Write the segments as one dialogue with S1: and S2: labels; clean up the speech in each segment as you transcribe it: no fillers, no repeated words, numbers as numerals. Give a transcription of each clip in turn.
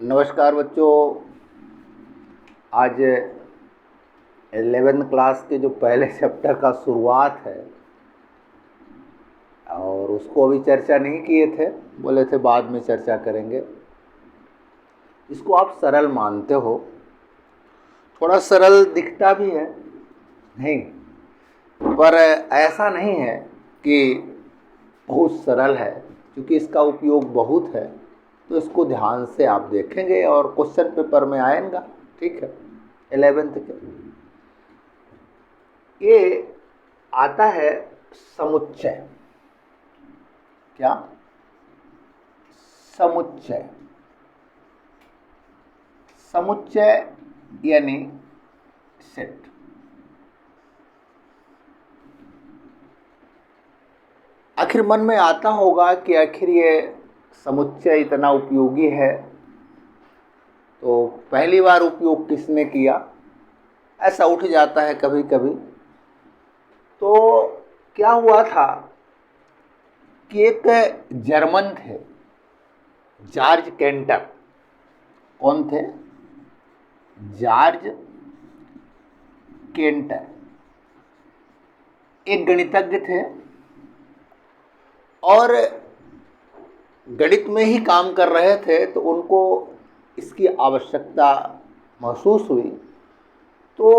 S1: नमस्कार बच्चों। आज 11th क्लास के जो पहले चैप्टर का शुरुआत है और उसको अभी चर्चा नहीं किए थे, बोले थे बाद में चर्चा करेंगे। इसको आप सरल मानते हो, थोड़ा सरल दिखता भी है नहीं, पर ऐसा नहीं है कि बहुत सरल है, क्योंकि इसका उपयोग बहुत है। तो इसको ध्यान से आप देखेंगे और क्वेश्चन पेपर में आएगा। ठीक है, 11th के ये आता है समुच्चय। क्या? समुच्चय। समुच्चय यानी सेट। आखिर मन में आता होगा कि आखिर ये समुच्चय इतना उपयोगी है तो पहली बार उपयोग किसने किया, ऐसा उठ जाता है कभी कभी। तो क्या हुआ था कि एक जर्मन थे, जॉर्ज केंटर। कौन थे? जॉर्ज केंटर एक गणितज्ञ थे और गणित में ही काम कर रहे थे। तो उनको इसकी आवश्यकता महसूस हुई, तो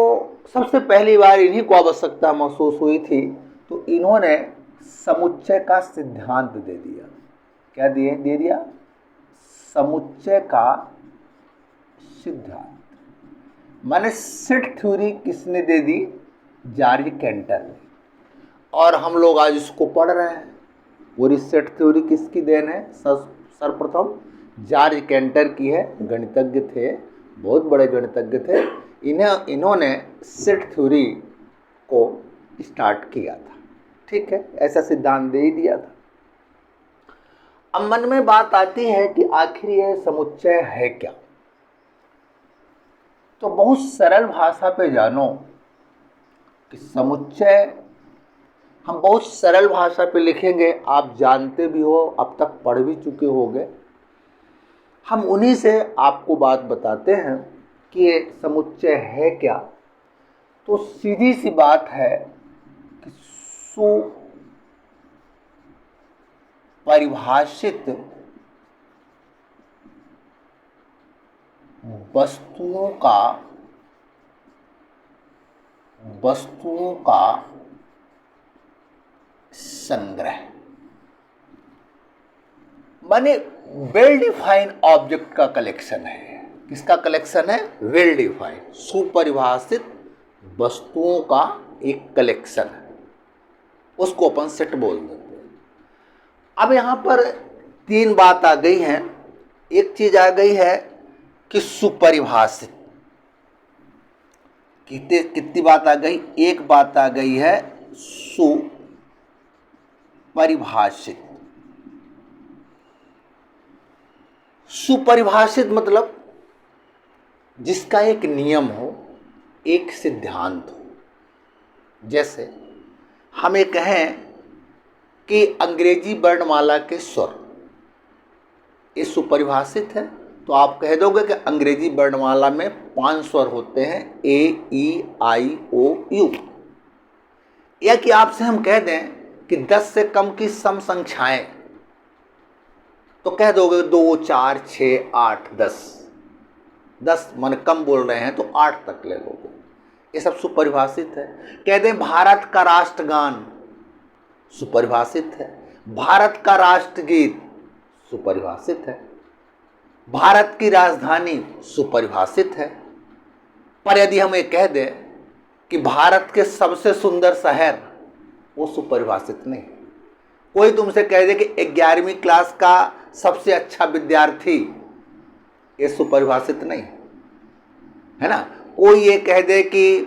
S1: सबसे पहली बार इन्हीं को आवश्यकता महसूस हुई थी, तो इन्होंने समुच्चय का सिद्धांत दे दिया। क्या दे दिया? समुच्चय का सिद्धांत। माने सेट थ्योरी किसने दे दी? जॉर्ज केंटर ने। और हम लोग आज इसको पढ़ रहे हैं। वो सेट थ्योरी किसकी देन है? सर्वप्रथम जॉर्ज केंटर की है। गणितज्ञ थे, बहुत बड़े गणितज्ञ थे। इन्होंने सेट थ्योरी को स्टार्ट किया था। ठीक है, ऐसा सिद्धांत दे ही दिया था। अब मन में बात आती है कि आखिर यह समुच्चय है क्या। तो बहुत सरल भाषा पे जानो कि समुच्चय हम बहुत सरल भाषा पे लिखेंगे। आप जानते भी हो, अब तक पढ़ भी चुके होंगे। हम उन्हीं से आपको बात बताते हैं कि ये समुच्चय है क्या। तो सीधी सी बात है कि सुपरिभाषित वस्तुओं का संग्रह, माने वेल डिफाइंड ऑब्जेक्ट का कलेक्शन है। किसका कलेक्शन है? वेल डिफाइंड, सुपरिभाषित वस्तुओं का एक कलेक्शन है। उसको अपन सेट बोल देते हैं। अब यहाँ पर तीन बात आ गई हैं। एक चीज आ गई है कि सुपरिभाषित। कितनी बात आ गई? एक बात आ गई है सुपरिभाषित। सुपरिभाषित मतलब जिसका एक नियम हो, एक सिद्धांत हो। जैसे हम ये कहें कि अंग्रेजी वर्णमाला के स्वर, ये सुपरिभाषित है। तो आप कह दोगे कि अंग्रेजी वर्णमाला में 5 स्वर होते हैं, ए, ई, आई, ओ, यू। या कि आपसे हम कह दें कि 10 से कम की सम संख्याएं, तो कह दोगे 2, 4, 6, 8, 10। 10 मन कम बोल रहे हैं तो 8 तक ले लोगे। ये सब सुपरिभाषित है। कह दें भारत का राष्ट्रगान, सुपरिभाषित है। भारत का राष्ट्रगीत, सुपरिभाषित है। भारत की राजधानी, सुपरिभाषित है। पर यदि हम ये कह दें कि भारत के सबसे सुंदर शहर, वो सुपरिभाषित नहीं। कोई तुमसे कह दे कि 11वीं क्लास का सबसे अच्छा विद्यार्थी, ये सुपरिभाषित नहीं है ना। कोई ये कह दे कि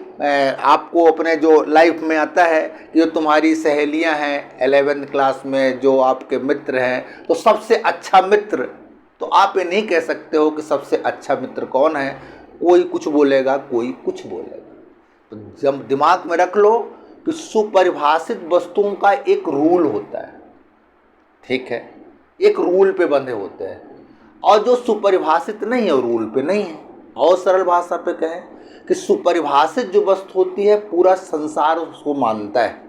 S1: आपको अपने जो लाइफ में आता है कि जो तुम्हारी सहेलियां हैं 11th क्लास में, जो आपके मित्र हैं, तो सबसे अच्छा मित्र, तो आप ये नहीं कह सकते हो कि सबसे अच्छा मित्र कौन है। कोई कुछ बोलेगा, कोई कुछ बोलेगा। तो जब दिमाग में रख लो कि सुपरिभाषित वस्तुओं का एक रूल होता है। ठीक है, एक रूल पे बंधे होते हैं। और जो सुपरिभाषित नहीं है, रूल पे नहीं है। और सरल भाषा पे कहें कि सुपरिभाषित जो वस्तु होती है पूरा संसार उसको मानता है,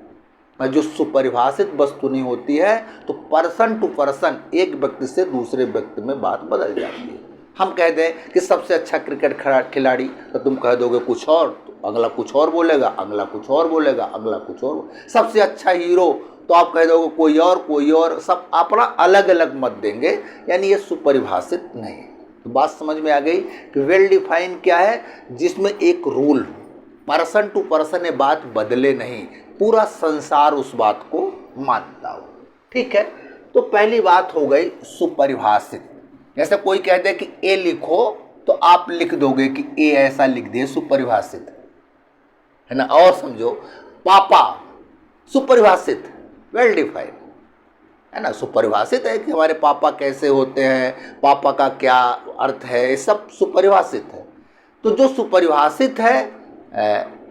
S1: और जो सुपरिभाषित वस्तु नहीं होती है तो पर्सन टू पर्सन, एक व्यक्ति से दूसरे व्यक्ति में बात बदल जाती है। हम कह दें कि सबसे अच्छा क्रिकेट खिलाड़ी, तो तुम कह दोगे कुछ और, तो अगला कुछ और बोलेगा, अगला कुछ और बोलेगा, अगला कुछ और। सबसे अच्छा हीरो, तो आप कह दोगे कोई और, सब अपना अलग अलग मत देंगे, यानी ये सुपरिभाषित नहीं है। तो बात समझ में आ गई कि वेल डिफाइन क्या है, जिसमें एक रूल, पर्सन टू पर्सन ये बात बदले नहीं, पूरा संसार उस बात को मानता हो। ठीक है, तो पहली बात हो गई सुपरिभाषित। जैसे कोई कह दे कि ए लिखो, तो आप लिख दोगे कि ए ऐसा लिख दे, सुपरिभाषित है ना। और समझो पापा, सुपरिभाषित, वेल डिफाइंड है ना, सुपरिभाषित है कि हमारे पापा कैसे होते हैं, पापा का क्या अर्थ है, ये सब सुपरिभाषित है। तो जो सुपरिभाषित है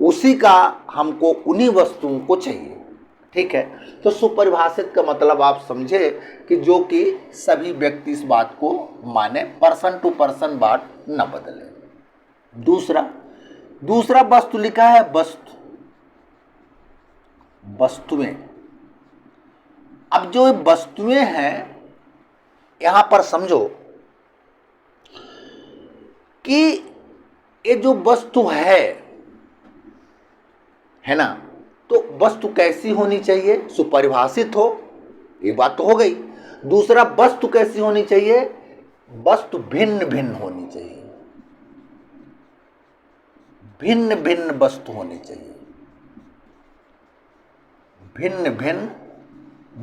S1: उसी का हमको उन्हीं वस्तुओं को चाहिए। ठीक है, तो सुपरिभाषित का मतलब आप समझे कि जो कि सभी व्यक्ति इस बात को माने, पर्सन टू पर्सन बात न बदले। दूसरा वस्तु लिखा है वस्तु, वस्तुएं। अब जो वस्तुएं हैं यहां पर समझो कि ये जो वस्तु है ना, तो वस्तु कैसी होनी चाहिए, सुपरिभाषित हो, ये बात तो हो गई। दूसरा, वस्तु कैसी होनी चाहिए, वस्तु भिन्न भिन्न होनी चाहिए, भिन्न भिन्न वस्तु होनी चाहिए, भिन्न भिन्न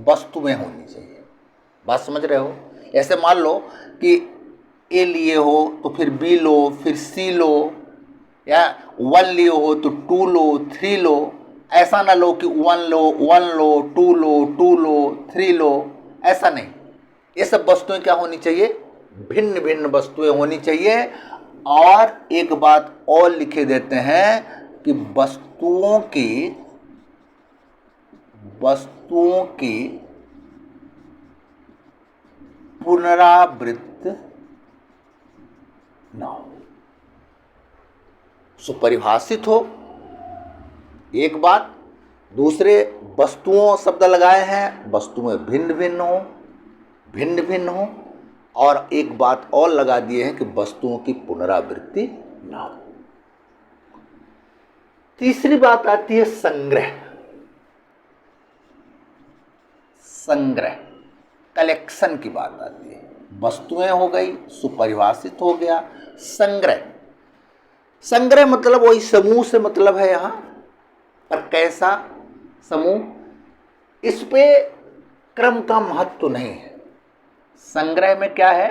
S1: वस्तुएं होनी चाहिए। बात समझ रहे हो। ऐसे मान लो कि ए लिए हो तो फिर बी लो, फिर सी लो, या 1 लिए हो तो 2 लो, 3 लो। ऐसा ना लो कि 1 लो, 2 लो, 2 लो, 3 लो, ऐसा नहीं। ये सब वस्तुएं क्या होनी चाहिए, भिन्न भिन्न वस्तुएं होनी चाहिए। और एक बात और लिखे देते हैं कि वस्तुओं की पुनरावृत्ति ना हो, सुपरिभाषित हो एक बात, दूसरे वस्तुओं शब्द लगाए हैं, वस्तुएं भिन्न भिन्न हो, और एक बात और लगा दिए हैं कि वस्तुओं की पुनरावृत्ति ना हो। तीसरी बात आती है संग्रह, कलेक्शन की बात आती है। वस्तुएं हो गई, सुपरिभाषित हो गया, संग्रह मतलब वही समूह से मतलब है यहाँ पर। कैसा समूह, इस पे क्रम का महत्व नहीं है। संग्रह में क्या है,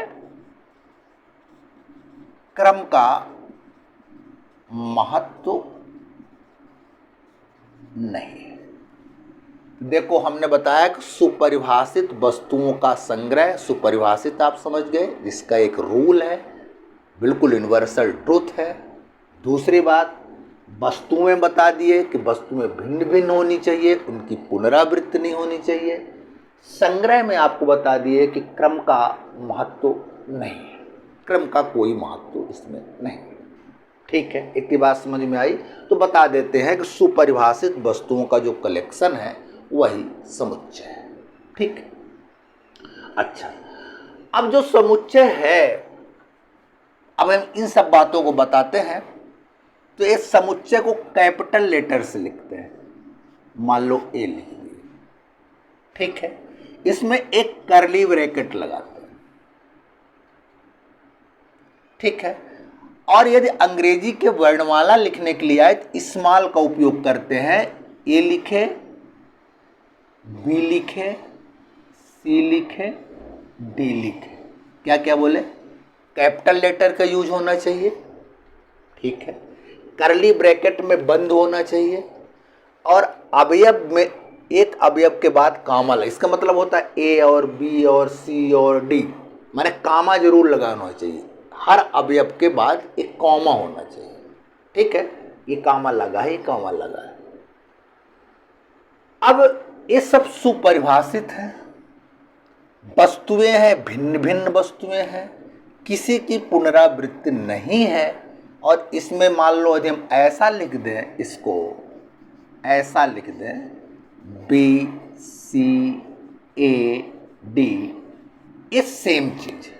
S1: क्रम का महत्व नहीं है। देखो हमने बताया कि सुपरिभाषित वस्तुओं का संग्रह, सुपरिभाषित आप समझ गए, जिसका एक रूल है, बिल्कुल यूनिवर्सल ट्रुथ है। दूसरी बात, वस्तुएं बता दिए कि वस्तुएं भिन्न भिन्न होनी चाहिए, उनकी पुनरावृत्ति नहीं होनी चाहिए। संग्रह में आपको बता दिए कि क्रम का महत्व नहीं है, क्रम का कोई महत्व इसमें नहीं। ठीक है, इतनी बात समझ में आई। तो बता देते हैं कि सुपरिभाषित वस्तुओं का जो कलेक्शन है वही समुच्चय है। ठीक, अच्छा, अब जो समुच्चय है, अब हम इन सब बातों को बताते हैं। तो इस समुच्चय को कैपिटल लेटर से लिखते हैं। मान लो ए लिख दिए, ठीक है, इसमें एक कर्ली ब्रैकेट लगाते हैं। ठीक है, और यदि अंग्रेजी के वर्णमाला लिखने के लिए आए तो स्मॉल का उपयोग करते हैं। ए लिखे, बी लिखे, सी लिखे, डी लिखे, क्या क्या बोले, कैपिटल लेटर का यूज होना चाहिए। ठीक है, कर्ली ब्रैकेट में बंद होना चाहिए, और अवयव में एक अवयव के बाद कामा लगे। इसका मतलब होता है ए और बी और सी और डी, माने कामा जरूर लगाना चाहिए। हर अवयव के बाद एक कॉमा होना चाहिए। ठीक है, ये कामा लगा है, ये कामा लगा है। अब ये सब सुपरिभाषित है, वस्तुएं हैं, भिन्न भिन्न वस्तुएं हैं, किसी की पुनरावृत्ति नहीं है, और इसमें मान लो यदि हम ऐसा लिख दें, इसको ऐसा लिख दें बी सी ए डी, ये सेम चीज,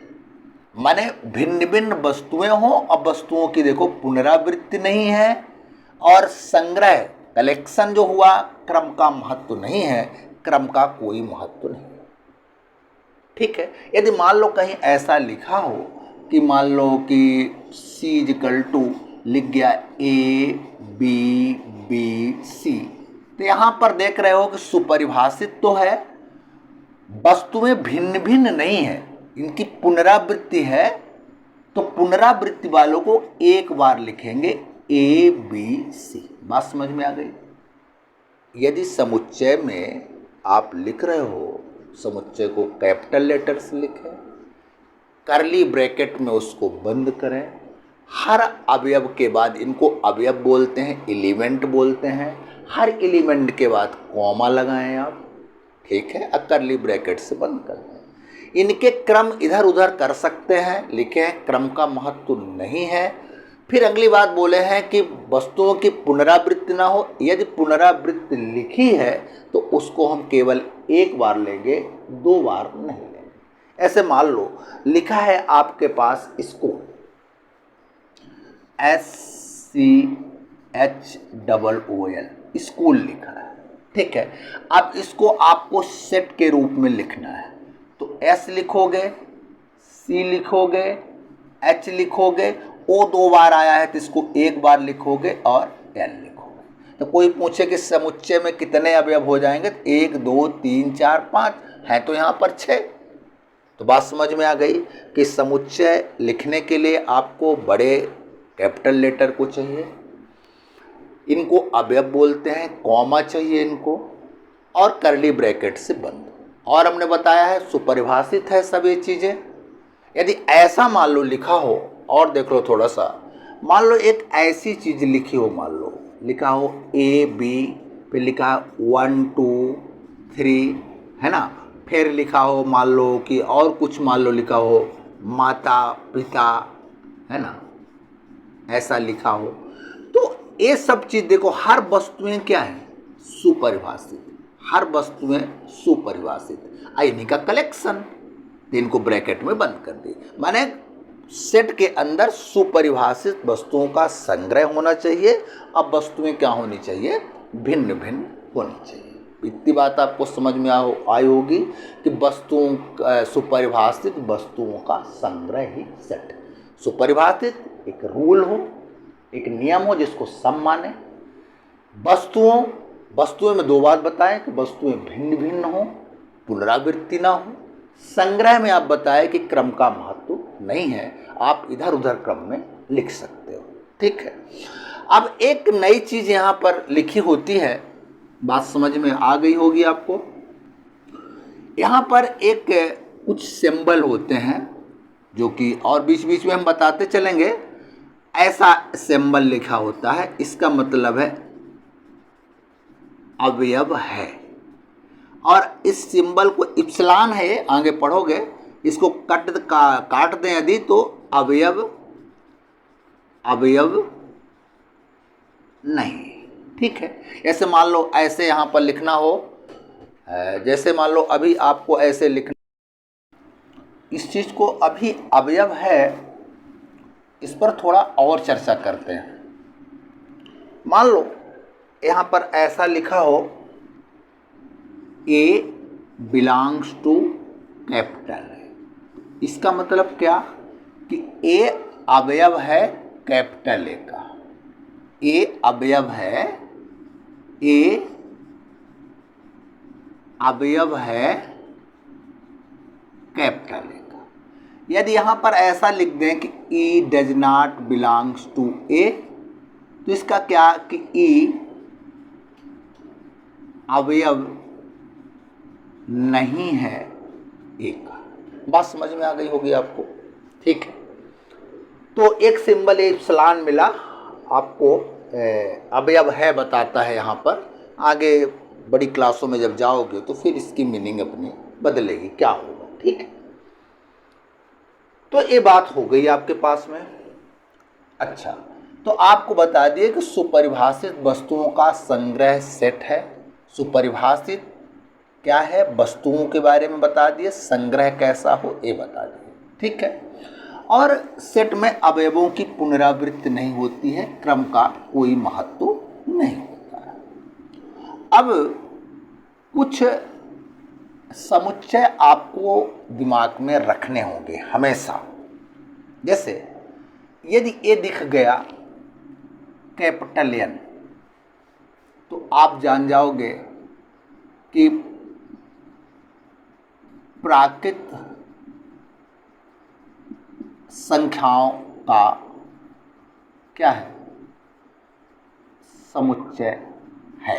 S1: माने भिन्न भिन्न वस्तुएं हो और वस्तुओं की देखो पुनरावृत्ति नहीं है, और संग्रह कलेक्शन जो हुआ क्रम का महत्व नहीं है, क्रम का कोई महत्व नहीं। ठीक है, यदि मान लो कहीं ऐसा लिखा हो कि मान लो कि C = लिख गया A B B C, तो यहाँ पर देख रहे हो कि सुपरिभाषित तो है, वस्तुएं भिन्न भिन्न नहीं है, इनकी पुनरावृत्ति है, तो पुनरावृत्ति वालों को एक बार लिखेंगे A B C। बात समझ में आ गई? यदि समुच्चय में आप लिख रहे हो, समुच्चय को कैपिटल लेटर से लिखें, करली ब्रैकेट में उसको बंद करें, हर अवयव के बाद, इनको अवयव बोलते हैं, एलिमेंट बोलते हैं, हर एलिमेंट के बाद कॉमा लगाएं आप, ठीक है, करली ब्रैकेट से बंद कर दें। इनके क्रम इधर उधर कर सकते हैं, लिखे हैं, क्रम का महत्व नहीं है। फिर अगली बात बोले हैं कि वस्तुओं की पुनरावृत्ति ना हो, यदि पुनरावृत्ति लिखी है तो उसको हम केवल एक बार लेंगे, दो बार नहीं लेंगे। ऐसे मान लो लिखा है आपके पास स्कूल, SCHOOL, स्कूल लिखा है, ठीक है। अब इसको आपको सेट के रूप में लिखना है, तो S लिखोगे, C लिखोगे, H लिखोगे, O दो बार आया है तो इसको एक बार लिखोगे और L लिखोगे। तो कोई पूछे कि समुच्चय में कितने अवयव हो जाएंगे, तो 1 2 3 4 5 है, तो यहाँ पर 6। तो बात समझ में आ गई कि समुच्चय लिखने के लिए आपको बड़े कैपिटल लेटर को चाहिए, इनको अवयव बोलते हैं, कॉमा चाहिए इनको, और करली ब्रैकेट से बंद। और हमने बताया है सुपरिभाषित है सब ये चीज़ें। यदि ऐसा मान लो लिखा हो, और देख लो थोड़ा सा, मान लो एक ऐसी चीज़ लिखी हो, मान लो लिखा हो A B, फिर लिखा है 1 2 3, है ना, फिर लिखा हो मान लो कि और कुछ मान लो लिखा हो माता पिता, है ना, ऐसा लिखा हो, तो ये सब चीज़ देखो, हर वस्तुएं क्या है, सुपरिभाषित, हर वस्तुएं सुपरिभाषित, इन्हीं का कलेक्शन, इनको ब्रैकेट में बंद कर दी। माने सेट के अंदर सुपरिभाषित वस्तुओं का संग्रह होना चाहिए, अब वस्तुएं क्या होनी चाहिए, भिन्न भिन्न होनी चाहिए। इतनी बात आपको समझ में आई होगी कि वस्तुओं, सुपरिभाषित वस्तुओं का संग्रह ही सेट। सुपरिभाषित एक रूल हो, एक नियम हो जिसको सब माने। वस्तुएं में दो बात बताएं कि वस्तुएं भिन्न भिन्न हो, पुनरावृत्ति ना हो। संग्रह में आप बताएं कि क्रम का महत्व नहीं है, आप इधर उधर क्रम में लिख सकते हो, ठीक है। अब एक नई चीज यहाँ पर लिखी होती है, बात समझ में आ गई होगी आपको। यहाँ पर एक कुछ सिंबल होते हैं जो कि, और बीच बीच में हम बताते चलेंगे, ऐसा सिंबल लिखा होता है, इसका मतलब है अवयव है। और इस सिंबल को इप्सिलॉन है, आगे पढ़ोगे, इसको काट दें यदि तो अवयव नहीं, ठीक है। जैसे मान लो ऐसे यहाँ पर लिखना हो, जैसे मान लो अभी आपको ऐसे लिखना, इस चीज़ को अभी अवयव है, इस पर थोड़ा और चर्चा करते हैं। मान लो यहाँ पर ऐसा लिखा हो A belongs to कैपिटल, इसका मतलब क्या कि A अवयव है कैपिटल A का, A अवयव है, A अवयव है कैपिटल A का। यदि यहाँ पर ऐसा लिख दें कि E does not belongs to A, तो इसका क्या कि E अवयव नहीं है A का। बात समझ में आ गई होगी आपको, ठीक है। तो एक सिंबल इप्सिलॉन मिला आपको, अवयव है बताता है यहाँ पर। आगे बड़ी क्लासों में जब जाओगे तो फिर इसकी मीनिंग अपनी बदलेगी, क्या होगा, ठीक है। तो ये बात हो गई आपके पास में। अच्छा, तो आपको बता दिए कि सुपरिभाषित वस्तुओं का संग्रह सेट है। सुपरिभाषित क्या है, वस्तुओं के बारे में बता दिए, संग्रह कैसा हो ये बता दिए, ठीक है। और सेट में अवयवों की पुनरावृत्ति नहीं होती है, क्रम का कोई महत्व नहीं होता है। अब कुछ समुच्चय आपको दिमाग में रखने होंगे हमेशा। जैसे यदि ए दिख गया कैपिटल एन, तो आप जान जाओगे कि प्राकृत संख्याओं का क्या है, समुच्चय है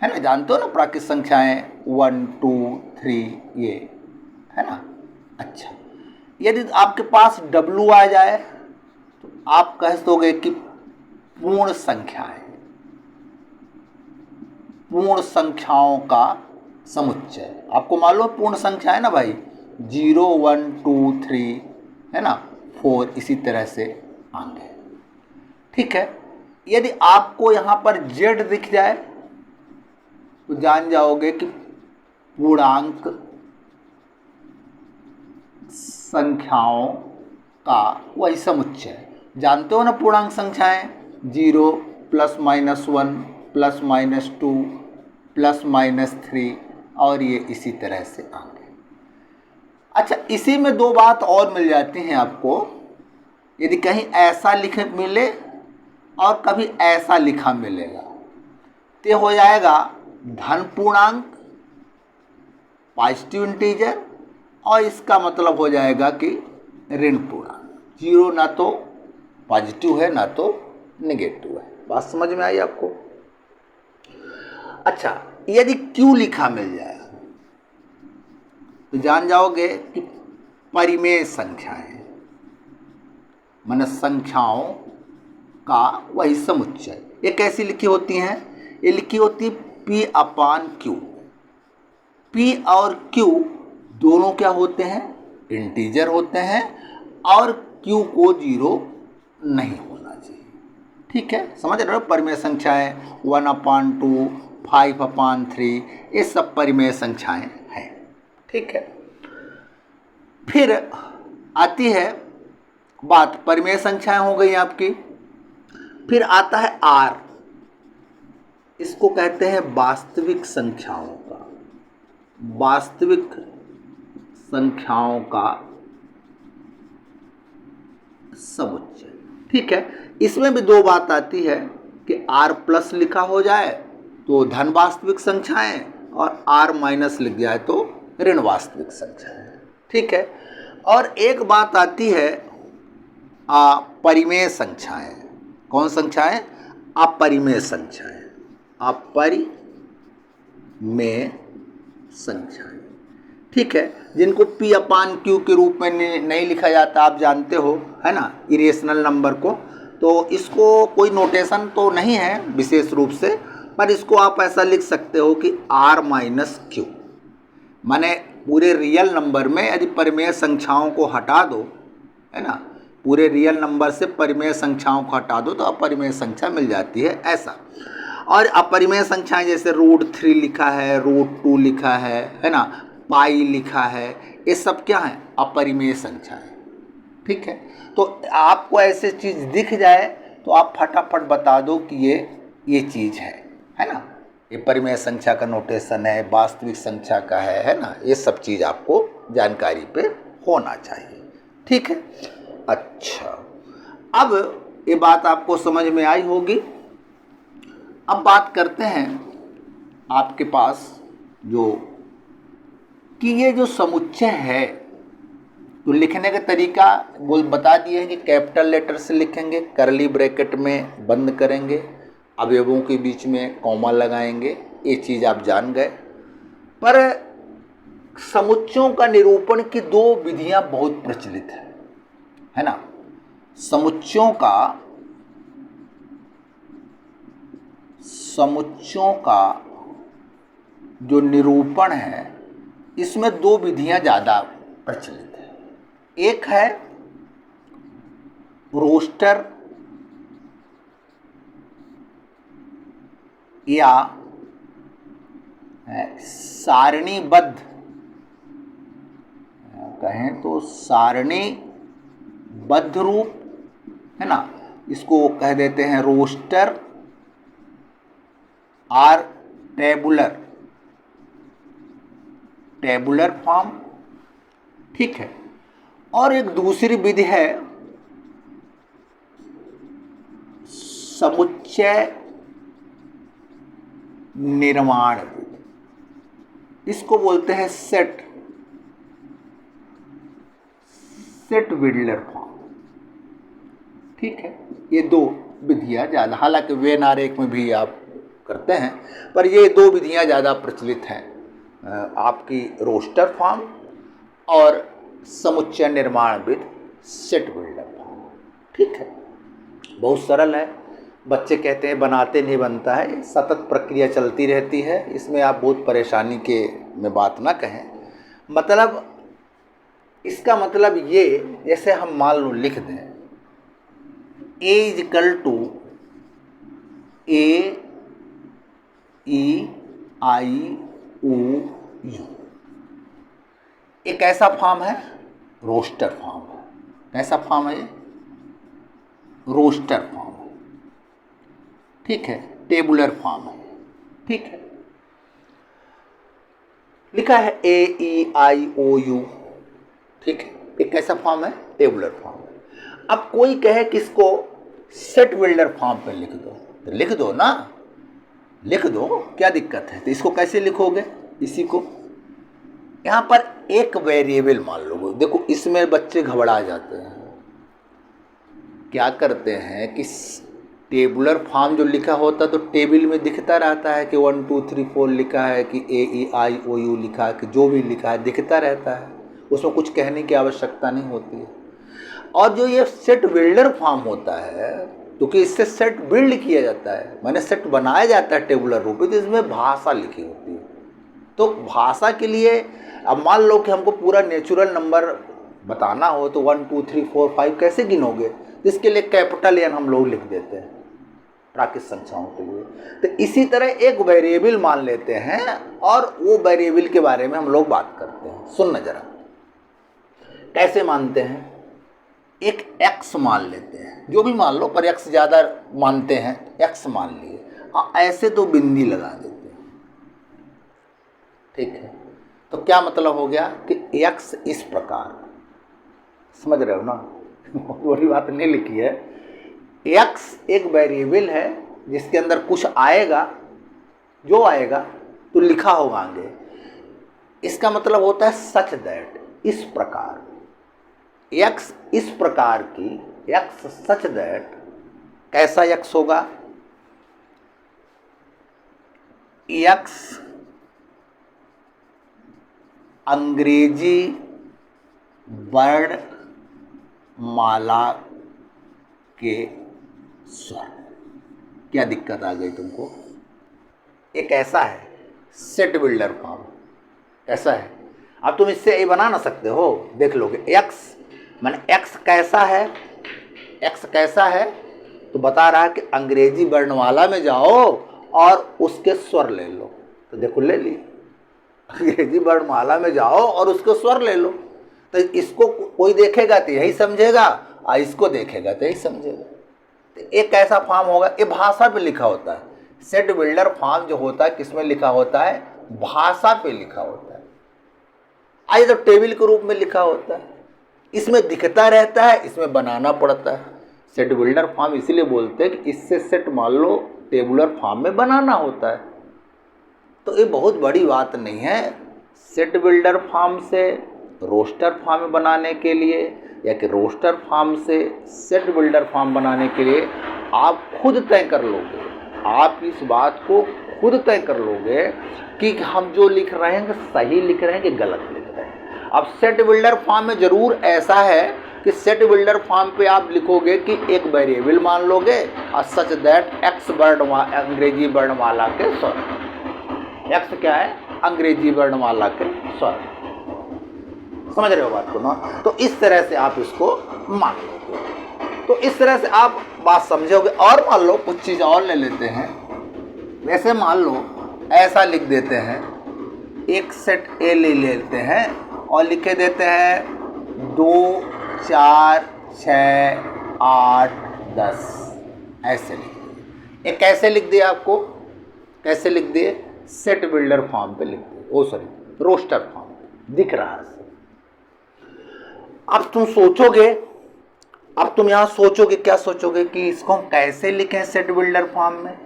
S1: ना। जानते हो ना प्राकृत संख्याएं 1 2 3 ये है ना। अच्छा, यदि आपके पास W आ जाए तो आप कह दोगे कि पूर्ण संख्याएं, पूर्ण संख्याओं का समुच्चय। आपको मालूम है पूर्ण संख्या है ना भाई, 0 1 2 3 है ना, 4 इसी तरह से आगे, ठीक है। यदि आपको यहाँ पर Z दिख जाए तो जान जाओगे कि पूर्णांक संख्याओं का वही समुच्चय। जानते हो ना पूर्णांक संख्याएं, 0 ±1 ±2 ±3 और ये इसी तरह से आगे। अच्छा, इसी में दो बात और मिल जाती हैं आपको। यदि कहीं ऐसा लिखे मिले और कभी ऐसा लिखा मिलेगा तो हो जाएगा धन पूर्णांक, पॉजिटिव इंटीजर, और इसका मतलब हो जाएगा कि ऋण पूर्णांक। 0 ना तो पॉजिटिव है ना तो नेगेटिव है। बात समझ में आई आपको। अच्छा, यदि Q लिखा मिल जाए तो जान जाओगे कि परिमेय संख्याएं, माने संख्याओं का वही समुच्चय। ये कैसी लिखी होती हैं, ये लिखी होती है P/Q। P और Q दोनों क्या होते हैं, इंटीजर होते हैं, और Q को 0 नहीं होना चाहिए, ठीक है। समझ रहे हो, परिमेय संख्याएं 1/2 5/3 ये सब परिमेय संख्याएं हैं, ठीक है। फिर आती है बात, परिमेय संख्याएं हो गई आपकी। फिर आता है R, इसको कहते हैं वास्तविक संख्याओं का, वास्तविक संख्याओं का समुच्चय, ठीक है। इसमें भी दो बात आती है कि R+ लिखा हो जाए तो धन वास्तविक संख्याएं, और R- लिख जाए तो ऋण वास्तविक संख्याएं, ठीक है। और एक बात आती है परिमेय संख्याएं। कौन संख्याएं, अपरिमेय संख्याएं, अपरिमेय संख्याएं, ठीक है, जिनको P/Q के रूप में नहीं लिखा जाता, आप जानते हो है ना, इरेशनल नंबर को। तो इसको कोई नोटेशन तो नहीं है विशेष रूप से, पर इसको आप ऐसा लिख सकते हो कि R-Q, माने पूरे रियल नंबर में यदि परिमेय संख्याओं को हटा दो, है ना, पूरे रियल नंबर से परिमेय संख्याओं को हटा दो तो अपरिमेय संख्या मिल जाती है, ऐसा। और अपरिमेय संख्याएं जैसे √3 लिखा है, √2 लिखा है ना, पाई लिखा है, ये सब क्या है, अपरिमेय संख्याएं, ठीक है। तो आपको ऐसे चीज़ दिख जाए तो आप फटाफट बता दो कि ये चीज़ है ना, ये परिमेय संख्या का नोटेशन है, वास्तविक संख्या का है ना, ये सब चीज़ आपको जानकारी पे होना चाहिए, ठीक है। अच्छा, अब ये बात आपको समझ में आई होगी। अब बात करते हैं आपके पास कि ये जो समुच्चय है, तो लिखने का तरीका बता दिए हैं कि कैपिटल लेटर से लिखेंगे, करली ब्रैकेट में बंद करेंगे, अवयवों के बीच में कॉमा लगाएंगे, ये चीज़ आप जान गए। पर समुच्चयों का निरूपण की दो विधियां बहुत प्रचलित है ना। समुच्चयों का जो निरूपण है, इसमें दो विधियां ज़्यादा प्रचलित है। एक है रोस्टर या सारणीबद्ध, कहें तो सारणीबद्ध रूप है ना, इसको कह देते हैं रोस्टर और टेबुलर फॉर्म। ठीक है। और एक दूसरी विधि है समुच्चय निर्माण विधि, इसको बोलते हैं सेट बिल्डर फॉर्म। ठीक है। ये दो विधियां ज़्यादा, हालांकि वेन आरेख में भी आप करते हैं, पर ये दो विधियां ज़्यादा प्रचलित हैं, आपकी रोस्टर फॉर्म और समुच्चय निर्माण विधि सेट बिल्डर फॉर्म। ठीक है। बहुत सरल है, बच्चे कहते हैं बनाते नहीं बनता है, सतत प्रक्रिया चलती रहती है, इसमें आप बहुत परेशानी के में बात ना कहें। मतलब इसका मतलब ये, जैसे हम मान लो लिख दें A इजकल टू AEIOU, एक ऐसा फॉर्म है रोस्टर फॉर्म है। कैसा फॉर्म है ये? रोस्टर फॉर्म है। ठीक है। टेबुलर फॉर्म है। ठीक है। लिखा है AEIOU। ठीक है। एक कैसा फॉर्म है? टेबुलर फॉर्म है। अब कोई कहे कि इसको सेट बिल्डर फॉर्म पे लिख दो, तो लिख दो ना, लिख दो, क्या दिक्कत है। तो इसको कैसे लिखोगे? इसी को यहाँ पर एक वेरिएबल मान लो। देखो इसमें बच्चे घबरा जाते हैं, क्या करते हैं कि टेबुलर फॉर्म जो लिखा होता है तो टेबल में दिखता रहता है कि 1 2 3 4 लिखा है कि AEIOU लिखा है कि जो भी लिखा है दिखता रहता है, उसमें कुछ कहने की आवश्यकता नहीं होती है। और जो ये सेट बिल्डर फॉर्म होता है, क्योंकि इससे सेट बिल्ड किया जाता है, माने सेट बनाया जाता है टेबुलर रूप में, तो इसमें भाषा लिखी होती है। तो भाषा के लिए अब मान लो कि हमको पूरा नेचुरल नंबर बताना हो तो 1 2 3 4 5 कैसे गिनोगे? तो इसके लिए कैपिटल एन हम लोग लिख देते हैं प्राकृत संख्याओं के लिए। तो इसी तरह एक वेरिएबल मान लेते हैं और वो वेरिएबल के बारे में हम लोग बात करते हैं। सुनना जरा, कैसे मानते हैं? एक x मान लेते हैं, जो भी मान लो, पर x ज़्यादा मानते हैं, x मान लिए, ऐसे तो बिंदी लगा देते हैं। ठीक है। तो क्या मतलब हो गया कि x इस प्रकार, समझ रहे हो ना? बड़ी बात नहीं लिखी है। x एक वेरिएबल है जिसके अंदर कुछ आएगा, जो आएगा तो लिखा होगा आगे। इसका मतलब होता है सच दैट, इस प्रकार, x इस प्रकार की, x सच दैट, कैसा x होगा? x अंग्रेजी वर्णमाला के स्वर। क्या दिक्कत आ गई तुमको? एक ऐसा है सेट बिल्डर फॉर्म, ऐसा है। अब तुम इससे ये बना ना सकते हो, देख लोगे x माने x कैसा है, x कैसा है तो बता रहा है कि अंग्रेजी वर्णमाला में जाओ और उसके स्वर ले लो। तो देखो ले ली, अंग्रेजी वर्णमाला में जाओ और उसके स्वर ले लो। तो इसको कोई देखेगा तो यही समझेगा, और इसको देखेगा तो यही समझेगा। तो एक ऐसा फॉर्म होगा, ये भाषा पे लिखा होता है। सेट बिल्डर फॉर्म जो होता है किसमें लिखा होता है? भाषा पे लिखा होता है। आइए तो टेबल के रूप में लिखा होता है, इसमें दिखता रहता है, इसमें बनाना पड़ता है। सेट बिल्डर फॉर्म इसलिए बोलते हैं कि इससे सेट मान लो टेबुलर फॉर्म में बनाना होता है। तो ये बहुत बड़ी बात नहीं है। सेट बिल्डर फॉर्म से रोस्टर फॉर्म बनाने के लिए या कि रोस्टर फॉर्म से सेट बिल्डर फॉर्म बनाने के लिए आप खुद तय कर लोगे, आप इस बात को खुद तय कर लोगे कि हम जो लिख रहे हैं सही लिख रहे हैं कि गलत लिख रहे हैं। अब सेट बिल्डर फॉर्म में ज़रूर ऐसा है कि सेट बिल्डर फॉर्म पे आप लिखोगे कि एक वेरिएबल मान लोगे और सच दैट एक्स अंग्रेजी वर्णमाला के स्वर। एक्स क्या है? अंग्रेजी वर्णमाला के स्वर। समझ रहे हो बात को ना? तो इस तरह से आप इसको मान लोगे, तो इस तरह से आप बात समझोगे। और मान लो कुछ चीज़ और ले लेते हैं, वैसे मान लो ऐसा लिख देते हैं, एक सेट ए ले लेते हैं और लिखे देते हैं 2 4 6 8 10, ऐसे लिख दिए। ये कैसे लिख दिए? आपको कैसे लिख दिए? सेट बिल्डर फॉर्म पे लिख दिए, ओ सॉरी रोस्टर फॉर्म पे दिख रहा है। अब तुम सोचोगे, अब तुम यहां सोचोगे, क्या सोचोगे कि इसको हम कैसे लिखें सेट बिल्डर फॉर्म में?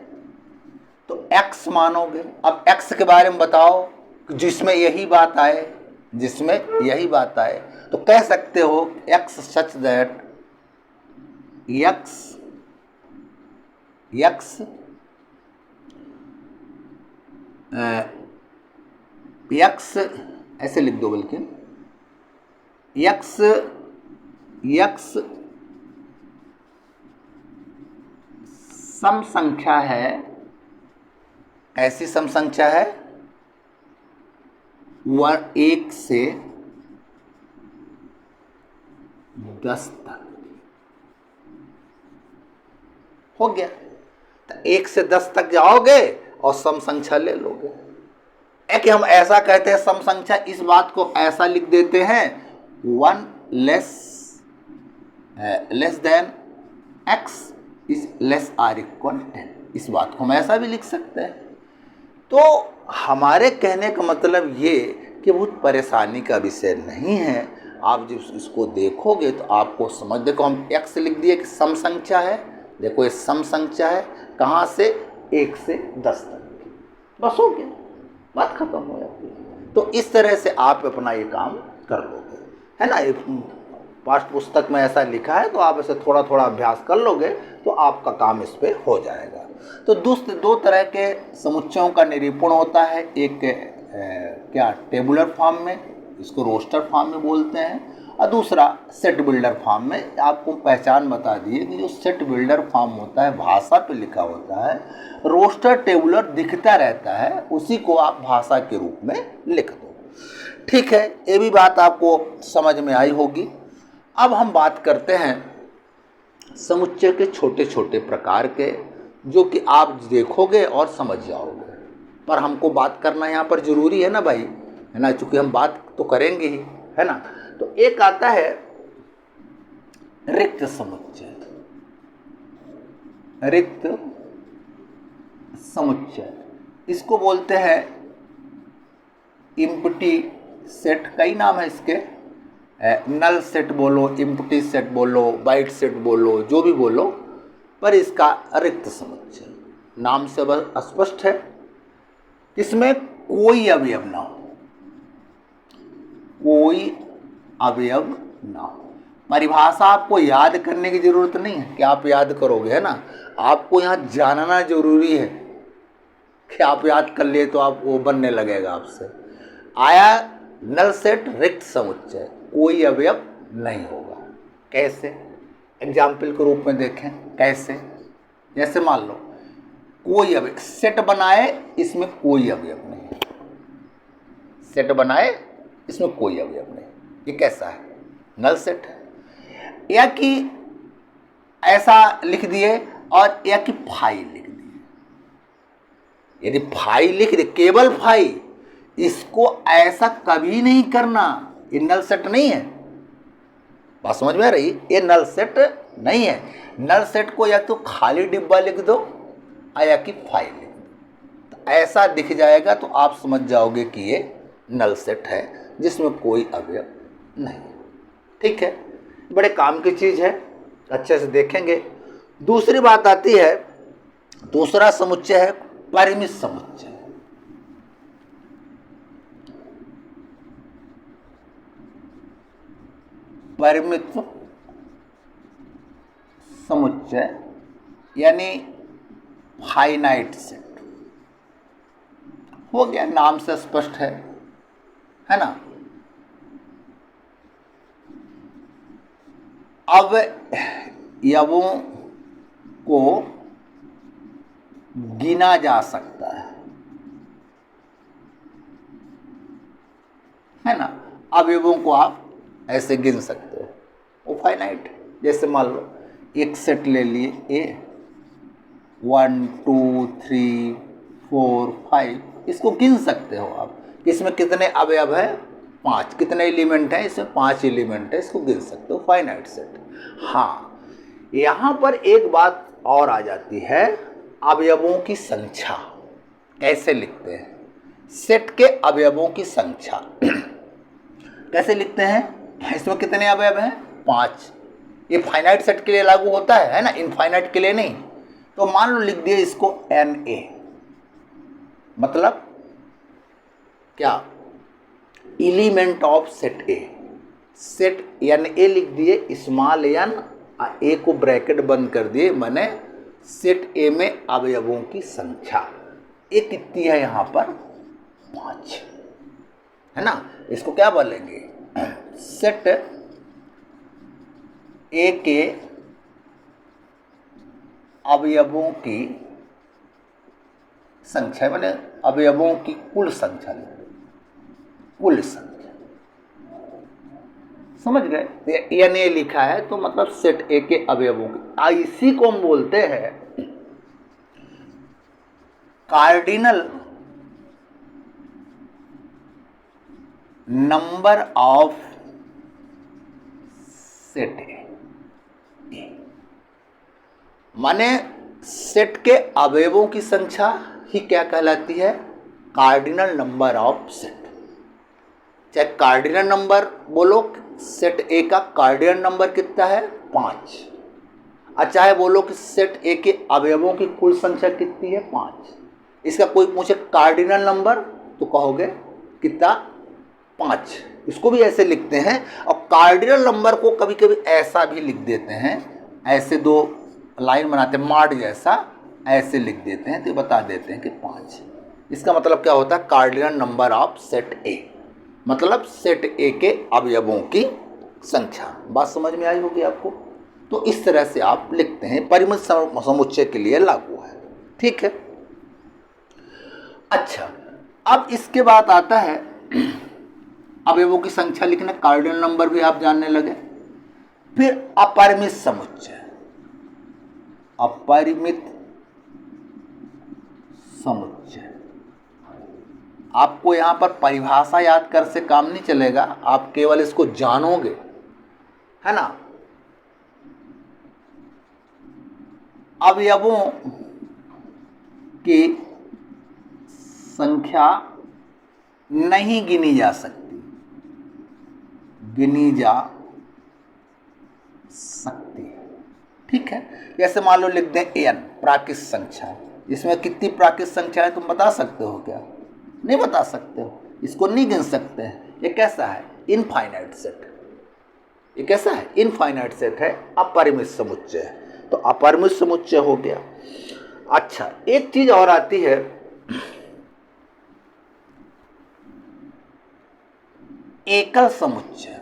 S1: तो x मानोगे। अब x के बारे में बताओ जिसमें यही बात आए, जिसमें यही बात आए, तो कह सकते हो x सच दैट x ऐसे लिख दो, बल्कि x सम संख्या है। ऐसी सम संख्या है 1 से 10 तक। हो गया, तो 1 से 10 तक जाओगे और सम संख्या ले लोगे। कि हम ऐसा कहते हैं सम संख्या, इस बात को ऐसा लिख देते हैं 1 less than x is less or equal 10। इस बात को हम ऐसा भी लिख सकते हैं। तो हमारे कहने का मतलब ये कि बहुत परेशानी का विषय नहीं है। आप जब इसको देखोगे तो आपको समझ, देखो हम x लिख दिए कि सम संख्या है, देखो ये सम संख्या है, कहाँ से? 1 से 10 तक, बस हो गया, बात खत्म हो जाती है। तो इस तरह से आप अपना ये काम कर लोगे, है ना? पाठ्य पुस्तक में ऐसा लिखा है, तो आप ऐसे थोड़ा थोड़ा अभ्यास कर लोगे तो आपका काम इस पे हो जाएगा। तो दो तरह के समुच्चयों का निरूपण होता है, एक क्या टेबुलर फॉर्म में, इसको रोस्टर फॉर्म में बोलते हैं, और दूसरा सेट बिल्डर फॉर्म में। आपको पहचान बता दिए कि जो सेट बिल्डर फॉर्म होता है भाषा पे लिखा होता है, रोस्टर टेबुलर दिखता रहता है, उसी को आप भाषा के रूप में लिख दो। ठीक है, ये भी बात आपको समझ में आई होगी। अब हम बात करते हैं समुच्चय के छोटे छोटे प्रकार के, जो कि आप देखोगे और समझ जाओगे। पर हमको बात करना यहाँ पर जरूरी है ना भाई, है ना? चूंकि हम बात तो करेंगे ही, है ना? तो एक आता है रिक्त समुच्चय। रिक्त समुच्चय, इसको बोलते हैं इम्प्टी सेट। कई नाम है इसके, नल सेट बोलो, इम्प्टी सेट बोलो, बाइट सेट बोलो, जो भी बोलो, पर इसका रिक्त समुच्चय नाम से स्पष्ट है, इसमें कोई अवयव ना हो, कोई अवयव ना हो। परिभाषा आपको याद करने की जरूरत नहीं है कि आप याद करोगे, है ना? आपको यहाँ जानना जरूरी है कि आप याद कर लिए तो आप वो बनने लगेगा आपसे। आया नल सेट रिक्त समुच्चय, कोई अवयव नहीं होगा। कैसे? एग्जाम्पल के रूप में देखें कैसे। जैसे मान लो कोई अवयव सेट बनाए, इसमें कोई अवयव नहीं है, सेट बनाए इसमें कोई अवयव नहीं, ये कैसा है? नल सेट है। या कि ऐसा लिख दिए, और या कि फाइल लिख दिए। यदि फाइल लिख दिए, केवल फाइल, इसको ऐसा कभी नहीं करना, ये नल सेट नहीं है। बात समझ में आ रही? ये नल सेट नहीं है। नल सेट को या तो खाली डिब्बा लिख दो या कि फाइल लिख दो, तो ऐसा दिख जाएगा, तो आप समझ जाओगे कि ये नल सेट है जिसमें कोई अवयव नहीं। ठीक है, बड़े काम की चीज़ है, अच्छे से देखेंगे। दूसरी बात आती है, दूसरा समुच्चय है परिमित समुच्चय। परिमित समुच्चय यानी फाइनाइट सेट। हो गया, नाम से स्पष्ट है ना? अब अवयवों को गिना जा सकता है ना? अवयवों को आप ऐसे गिन सकते हो, वो फाइनाइट। जैसे मान लो एक सेट ले लिए ए, 1 2 3 4 5, इसको गिन सकते हो आप। इसमें कितने अवयव है? 5। कितने एलिमेंट हैं? इसमें 5 एलिमेंट है, इसको गिन सकते हो, फाइनाइट सेट। हाँ, यहाँ पर एक बात और आ जाती है, अवयवों की संख्या कैसे लिखते हैं? सेट के अवयवों की संख्या कैसे लिखते हैं? इसमें कितने अवयव हैं? 5। ये फाइनाइट सेट के लिए लागू होता है ना, इनफाइनाइट के लिए नहीं। तो मान लो लिख दिए इसको Na, मतलब क्या? Element of set A. Set Na लिख दिए, स्मॉल n, ए को ब्रैकेट बंद कर दिए, माने सेट ए में अवयवों की संख्या ये कितनी है? यहाँ पर 5 है ना। इसको क्या बोलेंगे? सेट ए के अवयवों की संख्या, माने अवयवों की कुल संख्या, कुल संख्या। समझ गए? Na लिखा है तो मतलब सेट ए के अवयवों की, इसी को हम बोलते हैं कार्डिनल नंबर ऑफ सेट ए। माने सेट के अवयवों की संख्या ही क्या कहलाती है? Cardinal number of set. चाहे कार्डिनल नंबर बोलो, सेट ए का कार्डिनल नंबर कितना है? 5। और चाहे बोलो कि सेट ए के अवयवों की कुल संख्या कितनी है? 5। इसका कोई पूछे कार्डिनल नंबर तो कहोगे कितना? 5। इसको भी ऐसे लिखते हैं। और कार्डिनल नंबर को कभी कभी ऐसा भी लिख देते हैं, ऐसे 2 लाइन बनाते हैं मार्ड जैसा, ऐसे लिख देते हैं तो बता देते हैं कि 5। इसका मतलब क्या होता है? कार्डिनल नंबर ऑफ सेट ए, मतलब सेट ए के अवयवों की संख्या। बात समझ में आई होगी आपको? तो इस तरह से आप लिखते हैं, परिमित समुच्चय के लिए लागू है। ठीक है। अच्छा, अब इसके बाद आता है अवयवों की संख्या लिखना, कार्डिनल नंबर भी आप जानने लगे। फिर अपरिमित समुच्चय। अपरिमित समुच्चय, आपको यहां पर परिभाषा याद कर से काम नहीं चलेगा, आप केवल इसको जानोगे, है ना। अवयवों की संख्या नहीं गिनी जा सकती, गिनी जा सकती है। ठीक है। जैसे मान लो लिख दें n, प्राकृत संख्या। इसमें कितनी प्राकृत संख्या है तुम बता सकते हो क्या? नहीं बता सकते हो, इसको नहीं गिन सकते हैं। ये कैसा है? Infinite set. ये कैसा है? इनफाइनाइट सेट है, अपरिमित समुच्चय है। तो अपरिमित समुच्चय हो गया। अच्छा, एक चीज और आती है, एकल समुच्चय।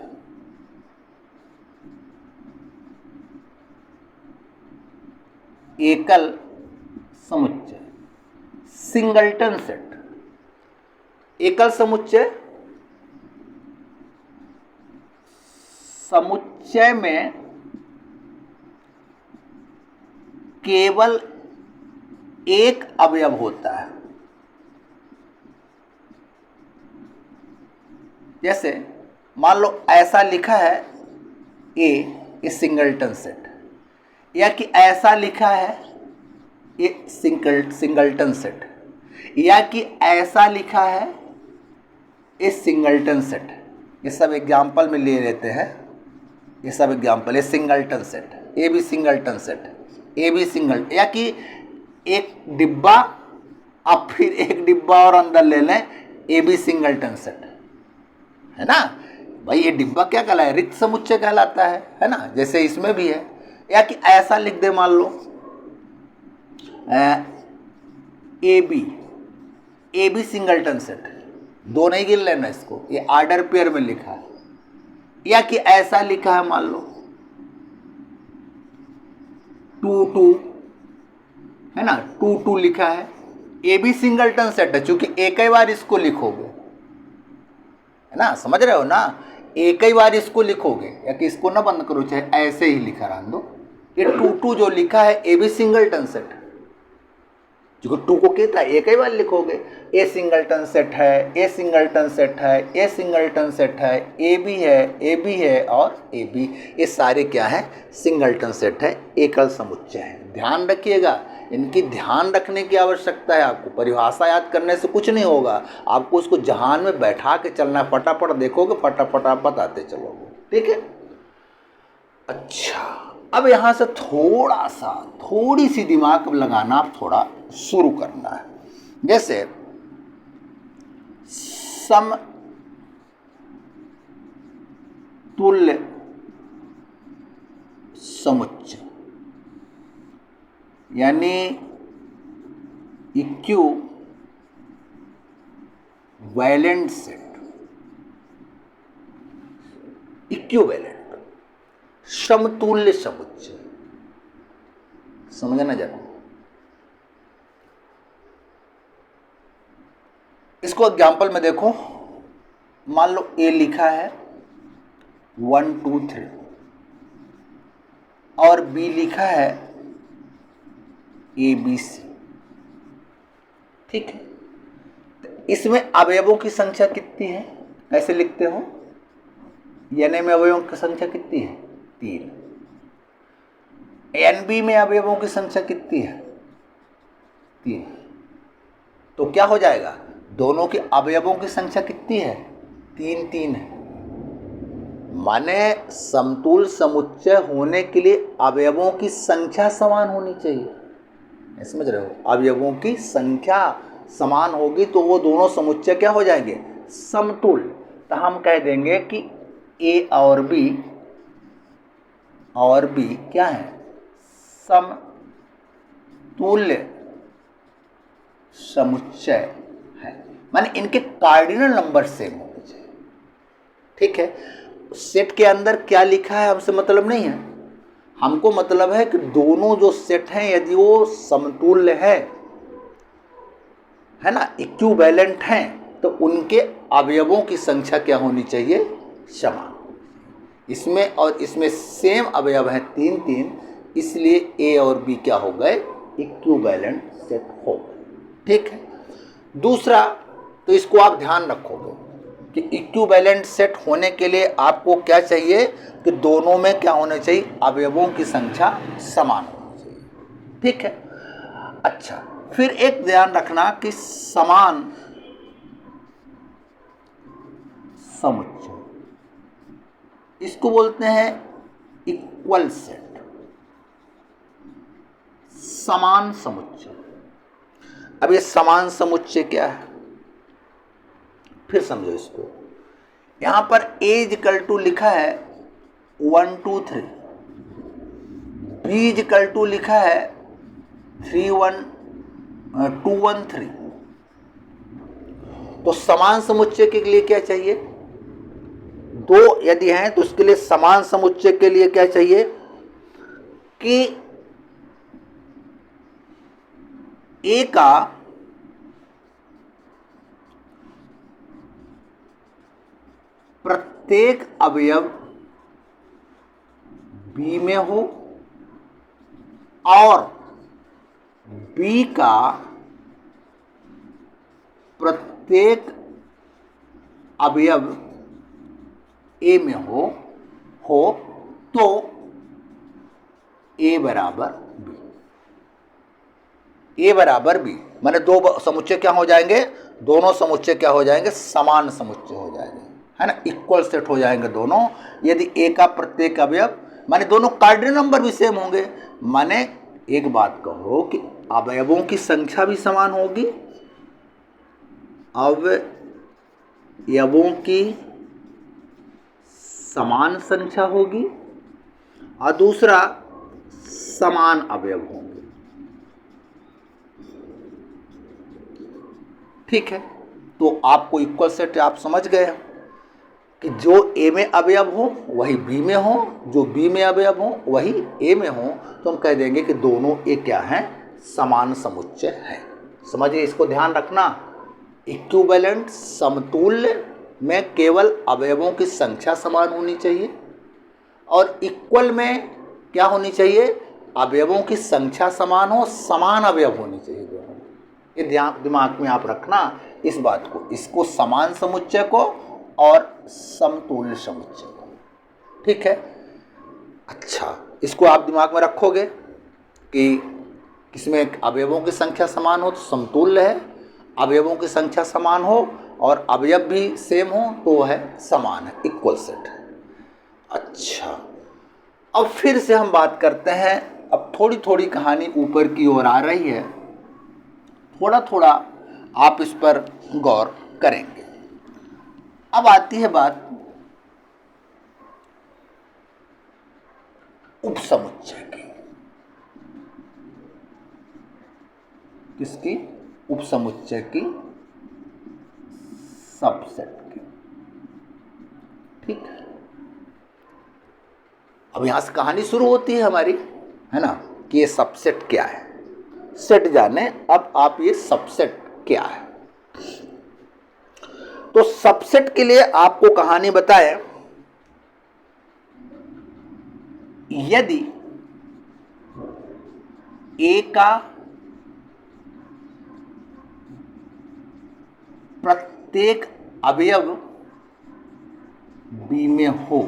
S1: एकल समुच्चय, सिंगल्टन सेट। एकल समुच्चय, समुच्चय में केवल एक अवयव होता है। जैसे मान लो ऐसा लिखा है ए सिंगल्टन सेट, या कि ऐसा लिखा है ये सिंगल्टन सेट, या कि ऐसा लिखा है ये सिंगल्टन सेट। ये सब एग्जाम्पल में ले लेते हैं, ये सब एग्जाम्पल। ये सिंगल्टन सेट, ए भी सिंगल्टन सेट, ए भी सिंगल, या कि एक डिब्बा, अब फिर एक डिब्बा और अंदर ले लें, ए भी सिंगल्टन सेट, है ना भाई। ये डिब्बा क्या कहलाता है? रिक्त समुच्चय कहलाता है ना। जैसे इसमें भी है, या कि ऐसा लिख दे, मान लो ए बी सिंगल्टन सेट। दो नहीं गिन लेना इसको, ये आर्डर पेयर में लिखा है। या कि ऐसा लिखा है, मान लो 2 है ना, 2 लिखा है, ए बी सिंगल्टन सेट है, चूंकि एक ही बार इसको लिखोगे, है ना, समझ रहे हो ना। एक ही बार इसको लिखोगे या कि इसको ना बंद करो, चाहे ऐसे ही लिखा रहने दो। ये 2 जो लिखा है ए भी सिंगलटन सेट है, जो 2 को कहता है एक ही बार लिखोगे। ए सिंगलटन सेट है, ए सिंगलटन सेट है, ए सिंगलटन सेट है, ए भी है, ए भी है और ए भी, ये सारे क्या है, सिंगलटन सेट है, एकल समुच्चय है। ध्यान रखिएगा, इनकी ध्यान रखने की आवश्यकता है आपको। परिभाषा याद करने से कुछ नहीं होगा, आपको उसको जहान में बैठा के चलना है। फटाफट देखोगे, फटाफट आप बताते चलोगे, ठीक है। अच्छा, अब यहाँ से थोड़ी सी दिमाग लगाना आप थोड़ा शुरू करना है। जैसे समतुल्य समुच्चय यानी इक्विवेलेंट सेट, इक्विवेलेंट समतुल्य समुच्चय, समझना जरा। इसको एग्जाम्पल में देखो, मान लो ए लिखा है 1 2 3 और बी लिखा है ABC, ठीक है। तो इसमें अवयवों की संख्या कितनी है, कैसे लिखते हो, एन में अवयवों की संख्या कितनी है, 3। NB में अवयवों की संख्या कितनी है, 3। तो क्या हो जाएगा, दोनों के अवयवों की संख्या कितनी है, 3 3 है। माने समतुल्य समुच्चय होने के लिए अवयवों की संख्या समान होनी चाहिए, समझ रहे हो। अवयवों की संख्या समान होगी तो वो दोनों समुच्चय क्या हो जाएंगे, समतुल्य। तो हम कह देंगे कि A और B क्या है, समतुल्य समुच्चय है। माने इनके कार्डिनल नंबर सेम होने चाहिए, ठीक है। सेट के अंदर क्या लिखा है हमसे मतलब नहीं है, हमको मतलब है कि दोनों जो सेट हैं यदि वो समतुल्य है ना, इक्विवेलेंट हैं, तो उनके अवयवों की संख्या क्या होनी चाहिए, समान। इसमें और इसमें सेम अवयव हैं 3 3, इसलिए ए और बी क्या हो गए, इक्विवेलेंट सेट हो गए, ठीक है। दूसरा, तो इसको आप ध्यान रखोगे कि इक्विवेलेंट सेट होने के लिए आपको क्या चाहिए कि दोनों में क्या होना चाहिए, अवयवों की संख्या समान होनी चाहिए, ठीक है। अच्छा, फिर एक ध्यान रखना कि समान समुच्चय, इसको बोलते हैं इक्वल सेट, समान समुच्चय। अब ये समान समुच्चय क्या है, फिर समझो इसको। यहां पर A इक्वल टू लिखा है 1 2 3, B इक्वल टू लिखा है 2 1 3। तो समान समुच्चय के लिए क्या चाहिए, 2 यदि हैं तो उसके लिए समान समुच्चय के लिए क्या चाहिए कि A का प्रत्येक अवयव B में हो और B का प्रत्येक अवयव A में हो तो A बराबर B। माने दो समुच्चय क्या हो जाएंगे, दोनों समुच्चय क्या हो जाएंगे, समान समुच्चय हो जाएंगे, है ना, इक्वल सेट हो जाएंगे दोनों। यदि A का प्रत्येक अवयव, माने दोनों कार्डिनल नंबर भी सेम होंगे। माने एक बात कहो कि अवयवों की संख्या भी समान होगी, अवयवों की समान संख्या होगी और दूसरा समान अवयव होंगे, ठीक है। तो आपको इक्वल सेट आप समझ गए कि जो A में अवयव हो वही B में हो, जो B में अवयव हो वही A में हो, तो हम कह देंगे कि दोनों A क्या हैं, समान समुच्चय है। समझिए, इसको ध्यान रखना, इक्विवेलेंट समतुल्य में केवल अवयवों की संख्या समान होनी चाहिए और इक्वल में क्या होनी चाहिए, अवयवों की संख्या समान हो, समान अवयव होनी चाहिए दोनों। ये ध्यान दिमाग में आप रखना इस बात को, इसको समान समुच्चय को और समतुल्य समुच्चय को। ठीक है, अच्छा इसको आप दिमाग में रखोगे कि किसमें अवयवों की संख्या समान हो तो समतुल्य है, अवयवों की संख्या समान हो और अवयव भी सेम हो तो वो है समान है, इक्वल सेट है। अच्छा अब फिर से हम बात करते हैं, अब थोड़ी थोड़ी कहानी ऊपर की ओर आ रही है, थोड़ा थोड़ा आप इस पर गौर करेंगे। अब आती है बात उपसमुच्चय की। किसकी? उपसमुच्चय की, सबसेट की। ठीक है, अब यहां से कहानी शुरू होती है हमारी, है ना, कि ये सबसेट क्या है। सेट जाने, अब आप ये सबसेट क्या है। तो सबसेट के लिए आपको कहानी बताए, यदि ए का प्रत्येक अवयव बी में हो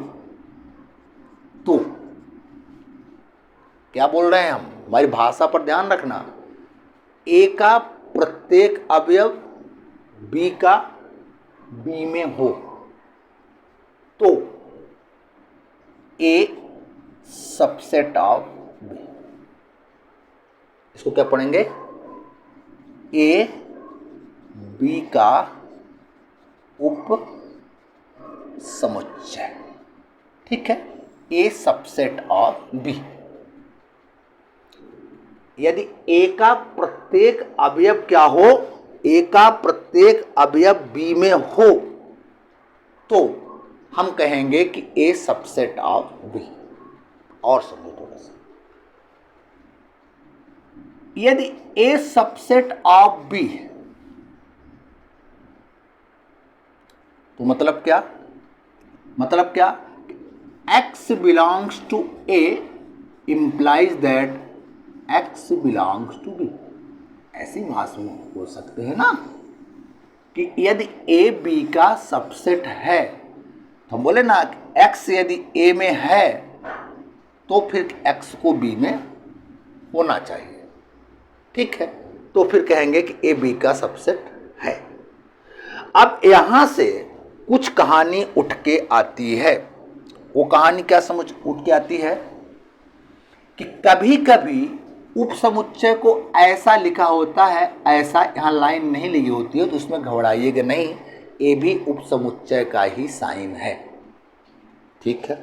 S1: तो, क्या बोल रहे हैं हम, हमारी भाषा पर ध्यान रखना, ए का प्रत्येक अवयव बी में हो तो ए सबसेट ऑफ बी। इसको क्या पढ़ेंगे, ए बी का उप समुच्चय। ठीक है, ए सबसेट ऑफ बी। यदि ए का प्रत्येक अवयव क्या हो, ए का प्रत्येक अवयव बी में हो तो हम कहेंगे कि ए सबसेट ऑफ बी। और समझो थोड़ा सा, यदि ए सबसेट ऑफ बी तो मतलब क्या, मतलब क्या, x belongs to A implies that x belongs to B। ऐसी भाषा में बोल सकते हैं ना कि यदि A B का सबसेट है तो हम बोले ना x यदि A में है तो फिर x को B में होना चाहिए। ठीक है, तो फिर कहेंगे कि A B का सबसेट है। अब यहां से कुछ कहानी उठ के आती है। वो कहानी क्या समझ उठ के आती है कि कभी कभी उपसमुच्चय को ऐसा लिखा होता है, ऐसा यहाँ लाइन नहीं लगी होती है तो उसमें घबराइएगा नहीं, ये भी उपसमुच्चय का ही साइन है। ठीक है,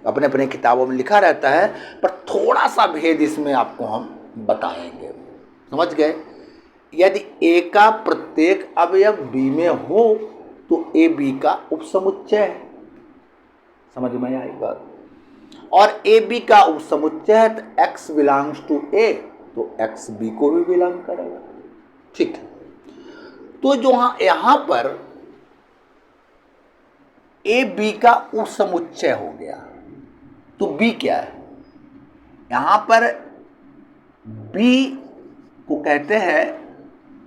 S1: अपने अपने किताबों में लिखा रहता है पर थोड़ा सा भेद इसमें आपको हम बताएंगे। समझ गए, यदि ए का प्रत्येक अवयव बी में हो तो ए बी का उपसमुच्चय है। समझ में आई बात, और ए बी का उपसमुच्चय है तो एक्स बिलोंग्स टू ए तो एक्स बी को भी बिलोंग करेगा। ठीक है, तो जो यहां पर ए बी का उपसमुच्चय हो गया तो बी क्या है, यहां पर बी को कहते हैं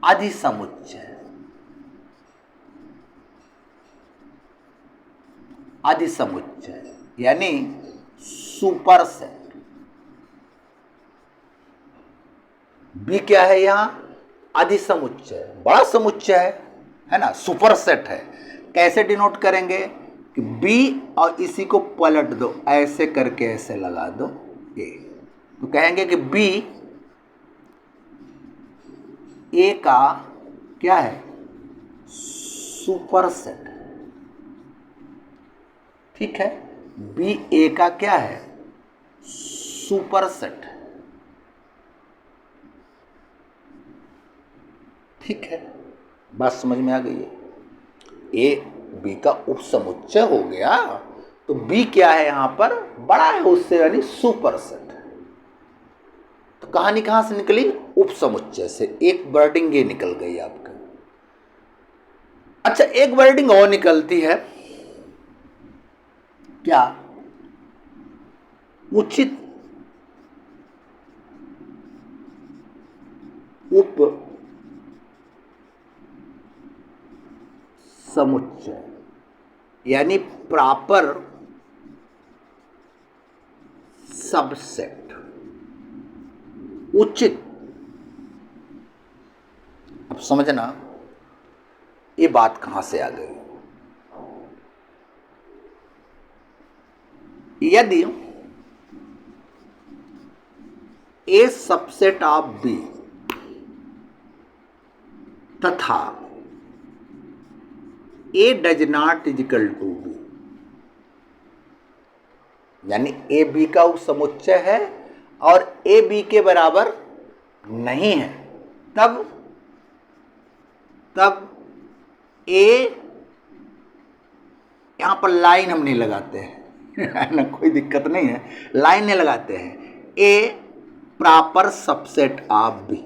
S1: अधिसमुच्चय। अधिसमुच्चय यानी सुपर सेट। बी क्या है, यहां अधिसमुच्चय, बड़ा समुच्चय है ना, सुपर सेट है। कैसे डिनोट करेंगे कि बी और इसी को पलट दो, ऐसे करके ऐसे लगा दो ए, तो कहेंगे कि बी ए का क्या है, सुपर सेट। ठीक है, बी ए का क्या है, सुपर सेट। ठीक है, बात समझ में आ गई है। ए बी का उपसमुच्चय हो गया तो बी क्या है, यहां पर बड़ा है उससे, यानी सुपर सेट। तो कहानी कहां से निकली, उपसमुच्चय से। एक वर्डिंग ये निकल गई आपका। अच्छा, एक वर्डिंग और निकलती है क्या? उचित उप समुच्चय, यानी प्रॉपर सबसेट। उचित, अब समझना ये बात कहां से आ गई। यदि ए सबसेट ऑफ बी तथा A does not equal to B, यानी ए बी का उपसमुच्चय है और ए बी के बराबर नहीं है, तब ए, यहां पर लाइन हम नहीं लगाते हैं ना, कोई दिक्कत नहीं है, लाइन नहीं लगाते हैं। A proper subset of B,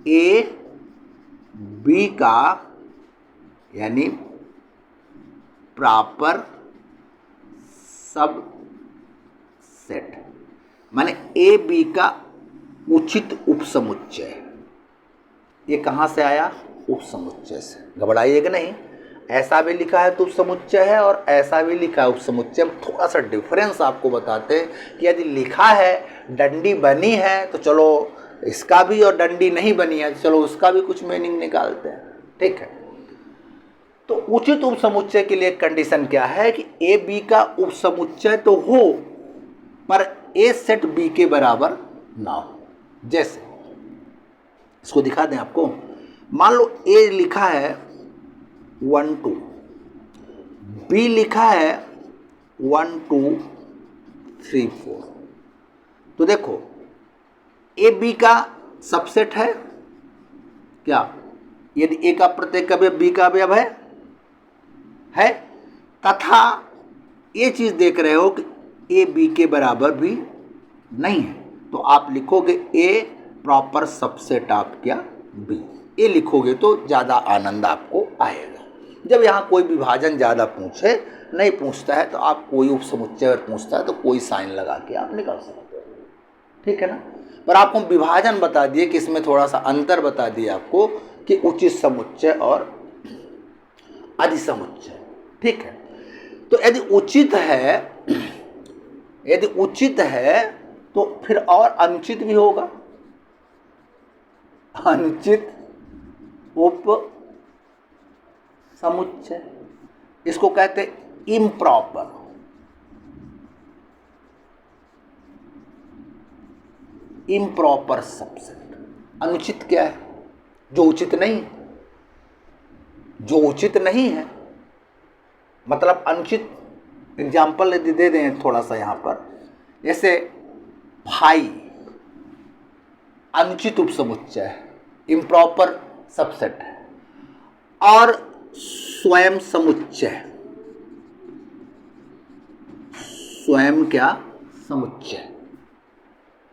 S1: A B का यानी प्रॉपर सब सेट, माने ए बी का उचित उपसमुच्चय। ये कहाँ से आया? उपसमुच्चय से। घबराइएगा नहीं, ऐसा भी लिखा है तो उपसमुच्चय है और ऐसा भी लिखा है उपसमुच्चय। थोड़ा सा डिफरेंस आपको बताते हैं कि यदि लिखा है डंडी बनी है तो चलो इसका भी, और डंडी नहीं बनी है तो चलो उसका भी कुछ मीनिंग निकालते हैं। ठीक है, तो उचित उपसमुच्चय के लिए कंडीशन क्या है कि ए बी का उपसमुच्चय तो हो पर ए सेट बी के बराबर ना हो। जैसे इसको दिखा दें आपको, मान लो ए लिखा है 1 2, बी लिखा है 1 2 3 4, तो देखो ए बी का सबसेट है क्या? यदि ए का प्रत्येक अवयव बी का अवयव है, तथा ये चीज देख रहे हो कि ए बी के बराबर भी नहीं है, तो आप लिखोगे ए प्रॉपर सबसेट ऑफ क्या? बी। ये लिखोगे तो ज़्यादा आनंद आपको आएगा। जब यहाँ कोई विभाजन ज़्यादा पूछे, नहीं पूछता है तो आप कोई उपसमुच्चय अगर पूछता है तो कोई साइन लगा के आप निकाल सकते हो। ठीक है ना, पर आपको विभाजन बता दिए कि इसमें थोड़ा सा अंतर बता दिए आपको कि उचित समुच्चय और अधिसमुच्चय। ठीक है, तो यदि उचित है तो फिर और अनुचित भी होगा। अनुचित उप समुच्चय, इसको कहते हैं इम्प्रॉपर। Improper subset. अनुचित क्या है? जो उचित नहीं है, जो उचित नहीं है, मतलब अनुचित। एग्जाम्पल यदि दे दें थोड़ा सा यहाँ पर, जैसे भाई अनुचित उपसमुच्चय है, इम्प्रॉपर सबसेट है, और स्वयं समुच्चय, स्वयं क्या? समुच्चय।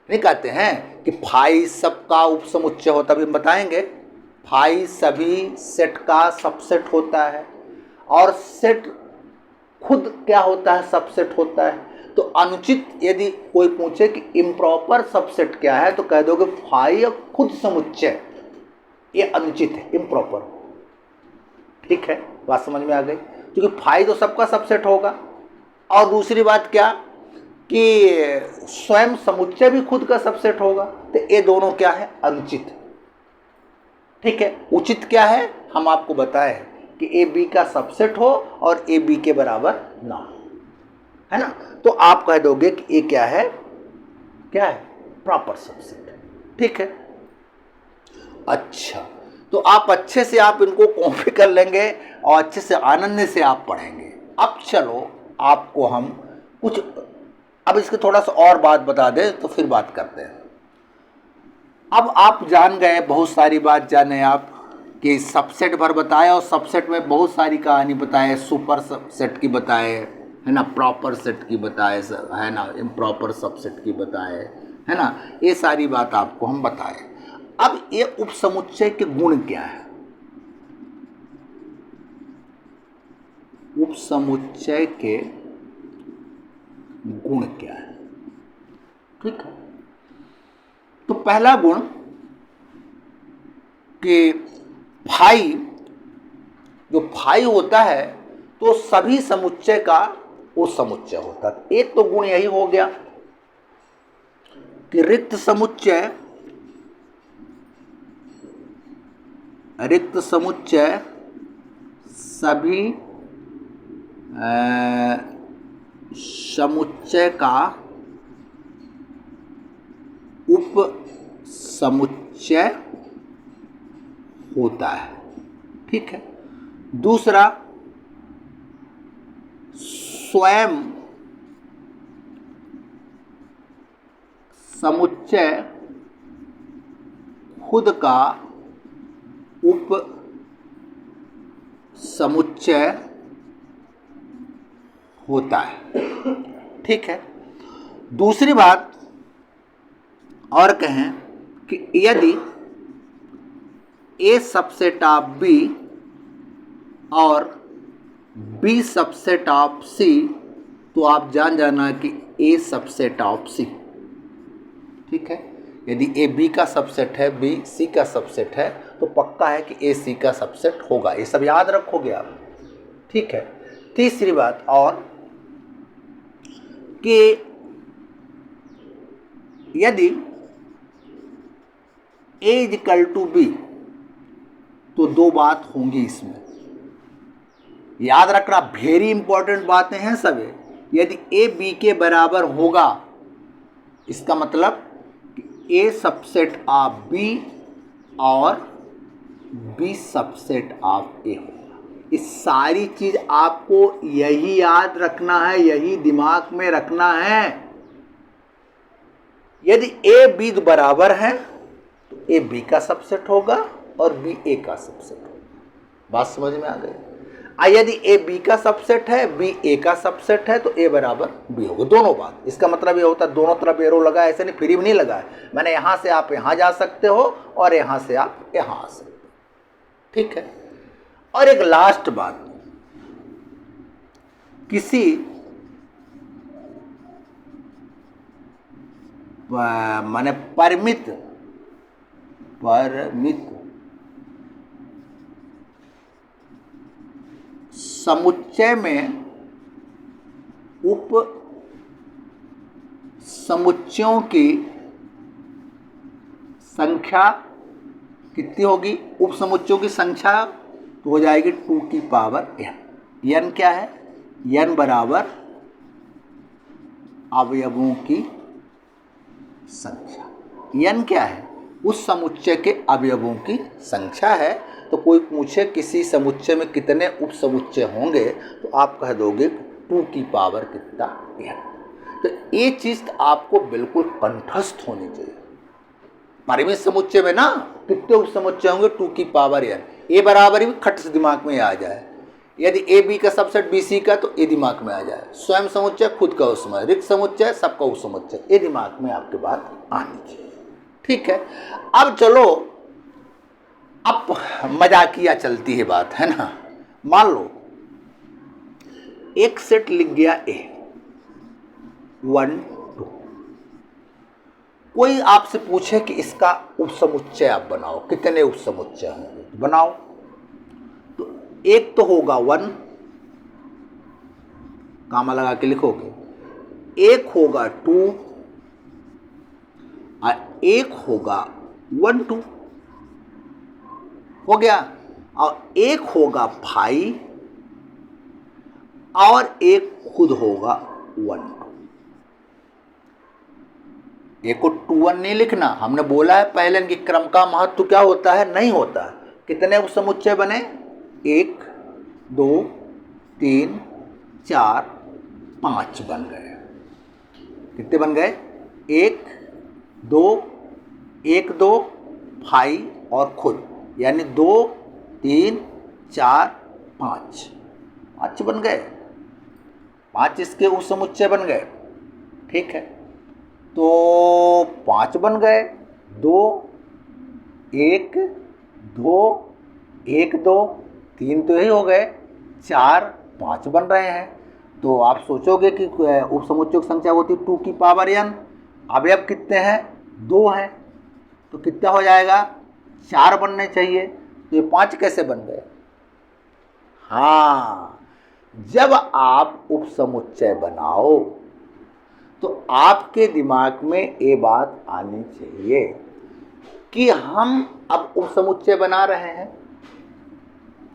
S1: नहीं कहते हैं कि फाई सबका उपसमुच्चय होता, अभी हम बताएंगे। फाई सभी सेट का सबसेट होता है, और सेट खुद क्या होता है? सबसेट होता है। तो अनुचित यदि कोई पूछे कि इम्प्रॉपर सबसेट क्या है, तो कह दोगे फाई और खुद समुच्चय, ये अनुचित है, इम्प्रॉपर। ठीक है, बात समझ में आ गई? क्योंकि फाई तो सबका सबसेट होगा, और दूसरी बात क्या कि स्वयं समुच्चय भी खुद का सबसेट होगा, तो ये दोनों क्या है? अनुचित। ठीक है, उचित क्या है? हम आपको बताए कि ए बी का सबसेट हो और ए बी के बराबर ना हो, है ना। तो आप कह दोगे कि ये क्या है? क्या है? Proper subset. ठीक है, अच्छा, तो आप अच्छे से आप इनको कॉपी कर लेंगे और अच्छे से आनंद से आप पढ़ेंगे। अब चलो आपको हम कुछ, अब इसके थोड़ा सा और बात बता दें तो फिर बात करते हैं। अब आप जान गए, बहुत सारी बात जाने आप कि सबसेट भर बताए, और सबसेट में बहुत सारी कहानी बताए, सुपर सबसेट की बताए, है ना, प्रॉपर सेट की बताए, है ना, इम्प्रॉपर सबसेट की बताए, है ना, ये सारी बात आपको हम बताए। अब ये उपसमुच्चय के गुण क्या है? उपसमुच्चय के गुण क्या है। ठीक है, तो पहला गुण कि फाई, जो फाई होता है तो सभी समुच्चय का वो समुच्चय होता है। एक तो गुण यही हो गया कि रिक्त समुच्चय सभी समुच्चय का उप समुच्चय होता है। ठीक है, दूसरा स्वयं समुच्चय खुद का उप समुच्चय होता है। ठीक है, दूसरी बात और कहें कि यदि A सबसेट ऑफ B और B सबसेट ऑफ C, तो आप जान जाना कि A सबसेट ऑफ C। ठीक है, यदि A B का सबसेट है, B C का सबसेट है, तो पक्का है कि A C का सबसेट होगा। ये सब याद रखोगे आप। ठीक है, तीसरी बात और कि यदि A is equal to B, तो दो बात होंगी इसमें, याद रखना, वेरी इंपॉर्टेंट बातें हैं सब। यदि A B के बराबर होगा, इसका मतलब कि A सबसेट ऑफ B और B सबसेट ऑफ A होगा। इस सारी चीज आपको यही याद रखना है, यही दिमाग में रखना है। यदि A B बराबर है तो A B का सबसेट होगा और B A का सबसेट होगा। बात समझ में आ गई। यदि A B का सबसेट है, B A का सबसेट है, तो A बराबर B होगा। दोनों बात, इसका मतलब ये होता है दोनों तरफ एरो लगा है, ऐसे नहीं फ्री में नहीं लगा है। मैंने यहां से आप यहां जा सकते हो और यहां से आप यहां आ सकते हो। ठीक है, और एक लास्ट बात, किसी माने परिमित समुच्चय में उप समुच्चयों की संख्या कितनी होगी? उप समुच्चयों की संख्या तो हो जाएगी 2 की पावर n। n क्या है? n बराबर अवयवों की संख्या। n क्या है? उस समुच्चय के अवयवों की संख्या है। तो कोई पूछे किसी समुच्चय में कितने उप समुच्चय होंगे, तो आप कह दोगे 2 की पावर कितना n। तो ये चीज आपको बिल्कुल कंठस्थ होनी चाहिए। परिमित समुच्चय में ना कितने उप समुच्चय होंगे? 2 की पावर n। ए बराबर ही खट से दिमाग में आ जाए। यदि ए बी का सबसेट बी सी का, तो ए दिमाग में आ जाए। स्वयं समुच्चय खुद का उप समुच्चय, रिक्त समुच्चय सबका उप समुच्चय, ये दिमाग में आपके बात आनी चाहिए। ठीक है, अब चलो, अब मजाकिया चलती है बात, है ना। मान लो एक सेट लिख गया ए 1 2, कोई आपसे पूछे कि इसका उपसमुच्चय आप बनाओ, कितने उपसमुच्चय होंगे? बनाओ। तो एक तो होगा 1, कामा लगा के लिखोगे, एक होगा 2 और एक होगा 1 2, हो गया। और एक होगा 5 और एक खुद होगा 1 2। एक को 2 1 नहीं लिखना, हमने बोला है पहले कि क्रम का महत्व क्या होता है, नहीं होता है। कितने उपसमुच्चय बने? 1 2 3 4 5 बन गए। कितने बन गए? 1 2 1 2 5 और खुद, यानी 2 3 4 5 बन गए। 5 इसके उपसमुच्चय बन गए। ठीक है, तो 5 बन गए। 2 1 2 1 2 3 तो यही हो गए। 4 5 बन रहे हैं। तो आप सोचोगे कि उपसमुच्चयों की संख्या होती है 2 की पावर n, अवयव कितने हैं, 2 हैं, तो कितना हो जाएगा, 4 बनने चाहिए। तो ये 5 कैसे बन गए? हाँ, जब आप उपसमुच्चय बनाओ तो आपके दिमाग में ये बात आनी चाहिए कि हम अब उपसमुच्चय बना रहे हैं,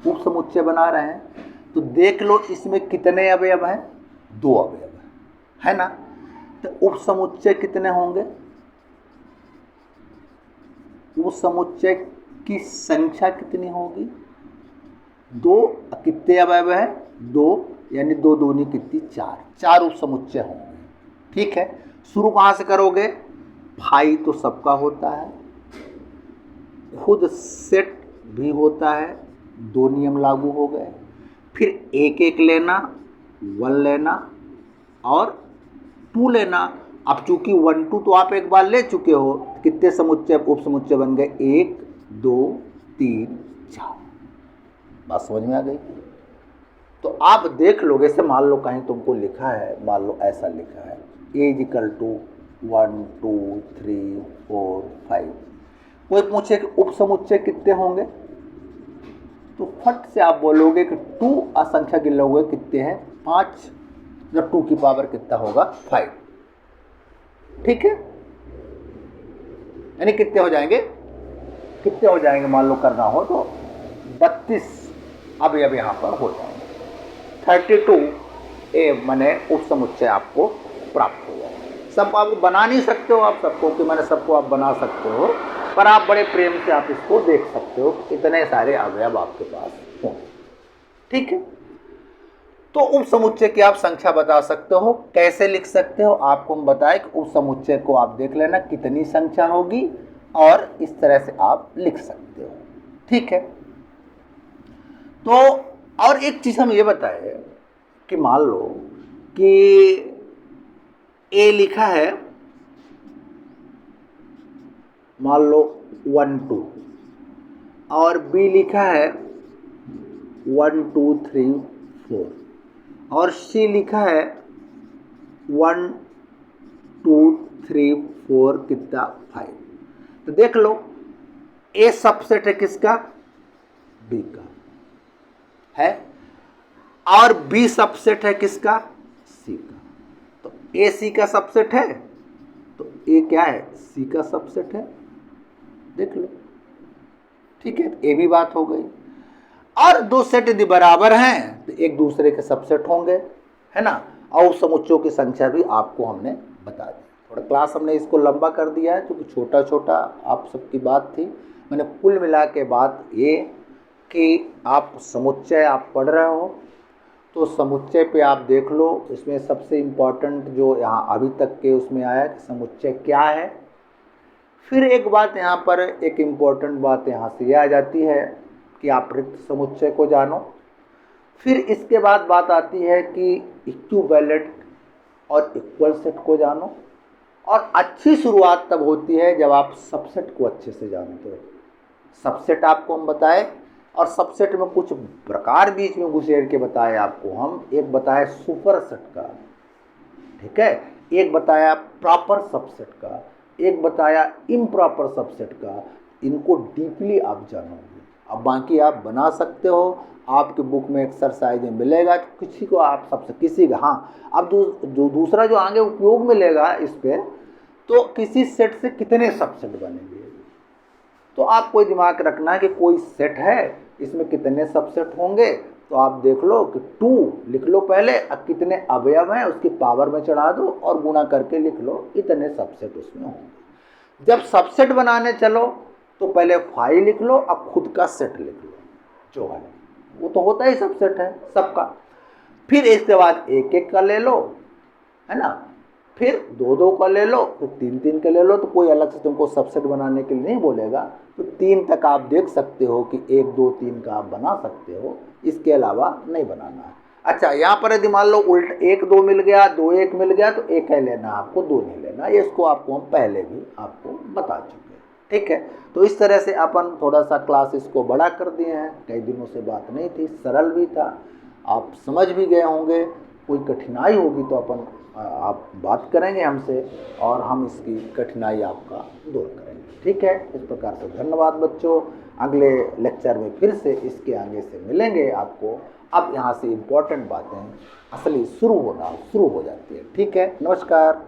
S1: उपसमुच्चय बना रहे हैं, तो देख लो इसमें कितने अवयव हैं, 2 अवयव है ना। तो उपसमुच्चय कितने होंगे, उपसमुच्चय की संख्या कितनी होगी, 2। कितने अवयव है, 2, यानी 2 दूनी कितनी, 4 उपसमुच्चय होंगे। ठीक है, शुरू कहाँ से करोगे, भाई तो सबका होता है, खुद सेट भी होता है, 2 नियम लागू हो गए। फिर एक एक लेना, 1 लेना और 2 लेना। अब चूंकि 1 2 तो आप एक बार ले चुके हो, कितने समुच्चय उपसमुच्चय बन गए, 1 2 3 4। बात समझ में आ गई? तो आप देख लोगे, से मान लो कहीं तुमको लिखा है, मान लो ऐसा लिखा है A = 1 2 3 4 5। कोई पूछे कि उपसमुच्चय कितने होंगे, तो फट से आप बोलोगे कि 2 असंख्या गिन लोगे कितने हैं, 5, जब 2 की पावर कितना होगा, 5। ठीक है, यानी कितने हो जाएंगे, कितने हो जाएंगे, मान लो करना हो तो 32 अवयव यहाँ पर हो जाएंगे। 32 मैंने उपसमुच्चय आपको प्राप्त हो जाएगा। सब आप बना नहीं सकते हो, आप सबको कि मैंने सबको आप बना सकते हो, पर आप बड़े प्रेम से आप इसको देख सकते हो कि इतने सारे अवयव आपके पास होंगे। ठीक है, तो उपसमुच्चय की आप संख्या बता सकते हो। कैसे लिख सकते हो, आपको हम बताएं कि उपसमुच्चय को आप देख लेना कितनी संख्या होगी, और इस तरह से आप लिख सकते हो। ठीक है, तो और एक चीज हम ये बताए कि मान लो कि ए लिखा है, मान लो 1 2, और बी लिखा है 1 2 3 4, और सी लिखा है 1 2 3 4 कितना, 5। तो देख लो, ए सबसेट है किसका, बी का है, और बी सबसेट है किसका, सी का। तो ए सी का सबसेट है, तो ए क्या है, सी का सबसेट है, देख लो। ठीक है, ये भी बात हो गई। और 2 सेट यदि बराबर हैं तो एक दूसरे के सबसेट होंगे, है ना। और समुच्चयों की संख्या भी आपको हमने बता दी। थोड़ा क्लास हमने इसको लंबा कर दिया है क्योंकि छोटा छोटा आप सबकी बात थी। मैंने कुल मिला के बात ये कि आप समुच्चय आप पढ़ रहे हो, तो समुच्चय पे आप देख लो। इसमें सबसे इम्पॉर्टेंट जो यहाँ अभी तक के उसमें आया कि समुच्चय क्या है। फिर एक बात यहाँ पर, एक इम्पॉर्टेंट बात यहाँ से ये आ जाती है कि आप रिक्त समुच्चय को जानो। फिर इसके बाद बात आती है कि इक्विवेलेंट और इक्वल सेट को जानो। और अच्छी शुरुआत तब होती है जब आप सबसेट को अच्छे से जानते हो। सबसेट आपको हम बताए, और सबसेट में कुछ प्रकार बीच में घुसेड़ के बताए आपको हम। एक बताया सुपर सेट का, ठीक है, एक बताया प्रॉपर सबसेट का, एक बताया इम्प्रॉपर सबसेट का। इनको डीपली आप जानोगे। अब बाकी आप बना सकते हो, आपके बुक में एक्सरसाइज में मिलेगा। किसी को आप सबसे किसी का, हाँ, अब जो दूसरा जो आगे उपयोग मिलेगा इस पे, तो किसी सेट से कितने सबसेट बनेंगे। तो आप कोई दिमाग रखना है कि कोई सेट है, इसमें कितने सबसेट होंगे। तो आप देख लो कि 2 लिख लो पहले, अब कितने अवयव हैं उसकी पावर में चढ़ा दो और गुणा करके लिख लो, इतने सबसेट उसमें होंगे। जब सबसेट बनाने चलो तो पहले 5 लिख लो, अब खुद का सेट लिख लो जो है, वो तो होता ही सबसेट है सबका। फिर इसके बाद एक एक का ले लो, है ना, फिर 2 का ले लो, फिर 3 का ले लो। तो कोई अलग से तुमको सबसेट बनाने के लिए नहीं बोलेगा। तो 3 तक आप देख सकते हो कि 1 2 3 का आप बना सकते हो, इसके अलावा नहीं बनाना है। अच्छा, यहाँ पर यदि मान लो उल्ट 1 2 मिल गया, 2 1 मिल गया, तो 1 है लेना आपको, 2 नहीं लेना। ये इसको आपको हम पहले भी आपको बता चुके हैं, ठीक है। तो इस तरह से अपन थोड़ा सा क्लास इसको बड़ा कर दिए हैं। कई दिनों से बात नहीं थी, सरल भी था। आप समझ भी गए होंगे। कोई कठिनाई होगी तो आप बात करेंगे हमसे और हम इसकी कठिनाई आपका दूर करेंगे। ठीक है, इस प्रकार से धन्यवाद बच्चों। अगले लेक्चर में फिर से इसके आगे से मिलेंगे आपको। अब यहाँ से इम्पोर्टेंट बातें असली शुरू हो जाती है। ठीक है, नमस्कार।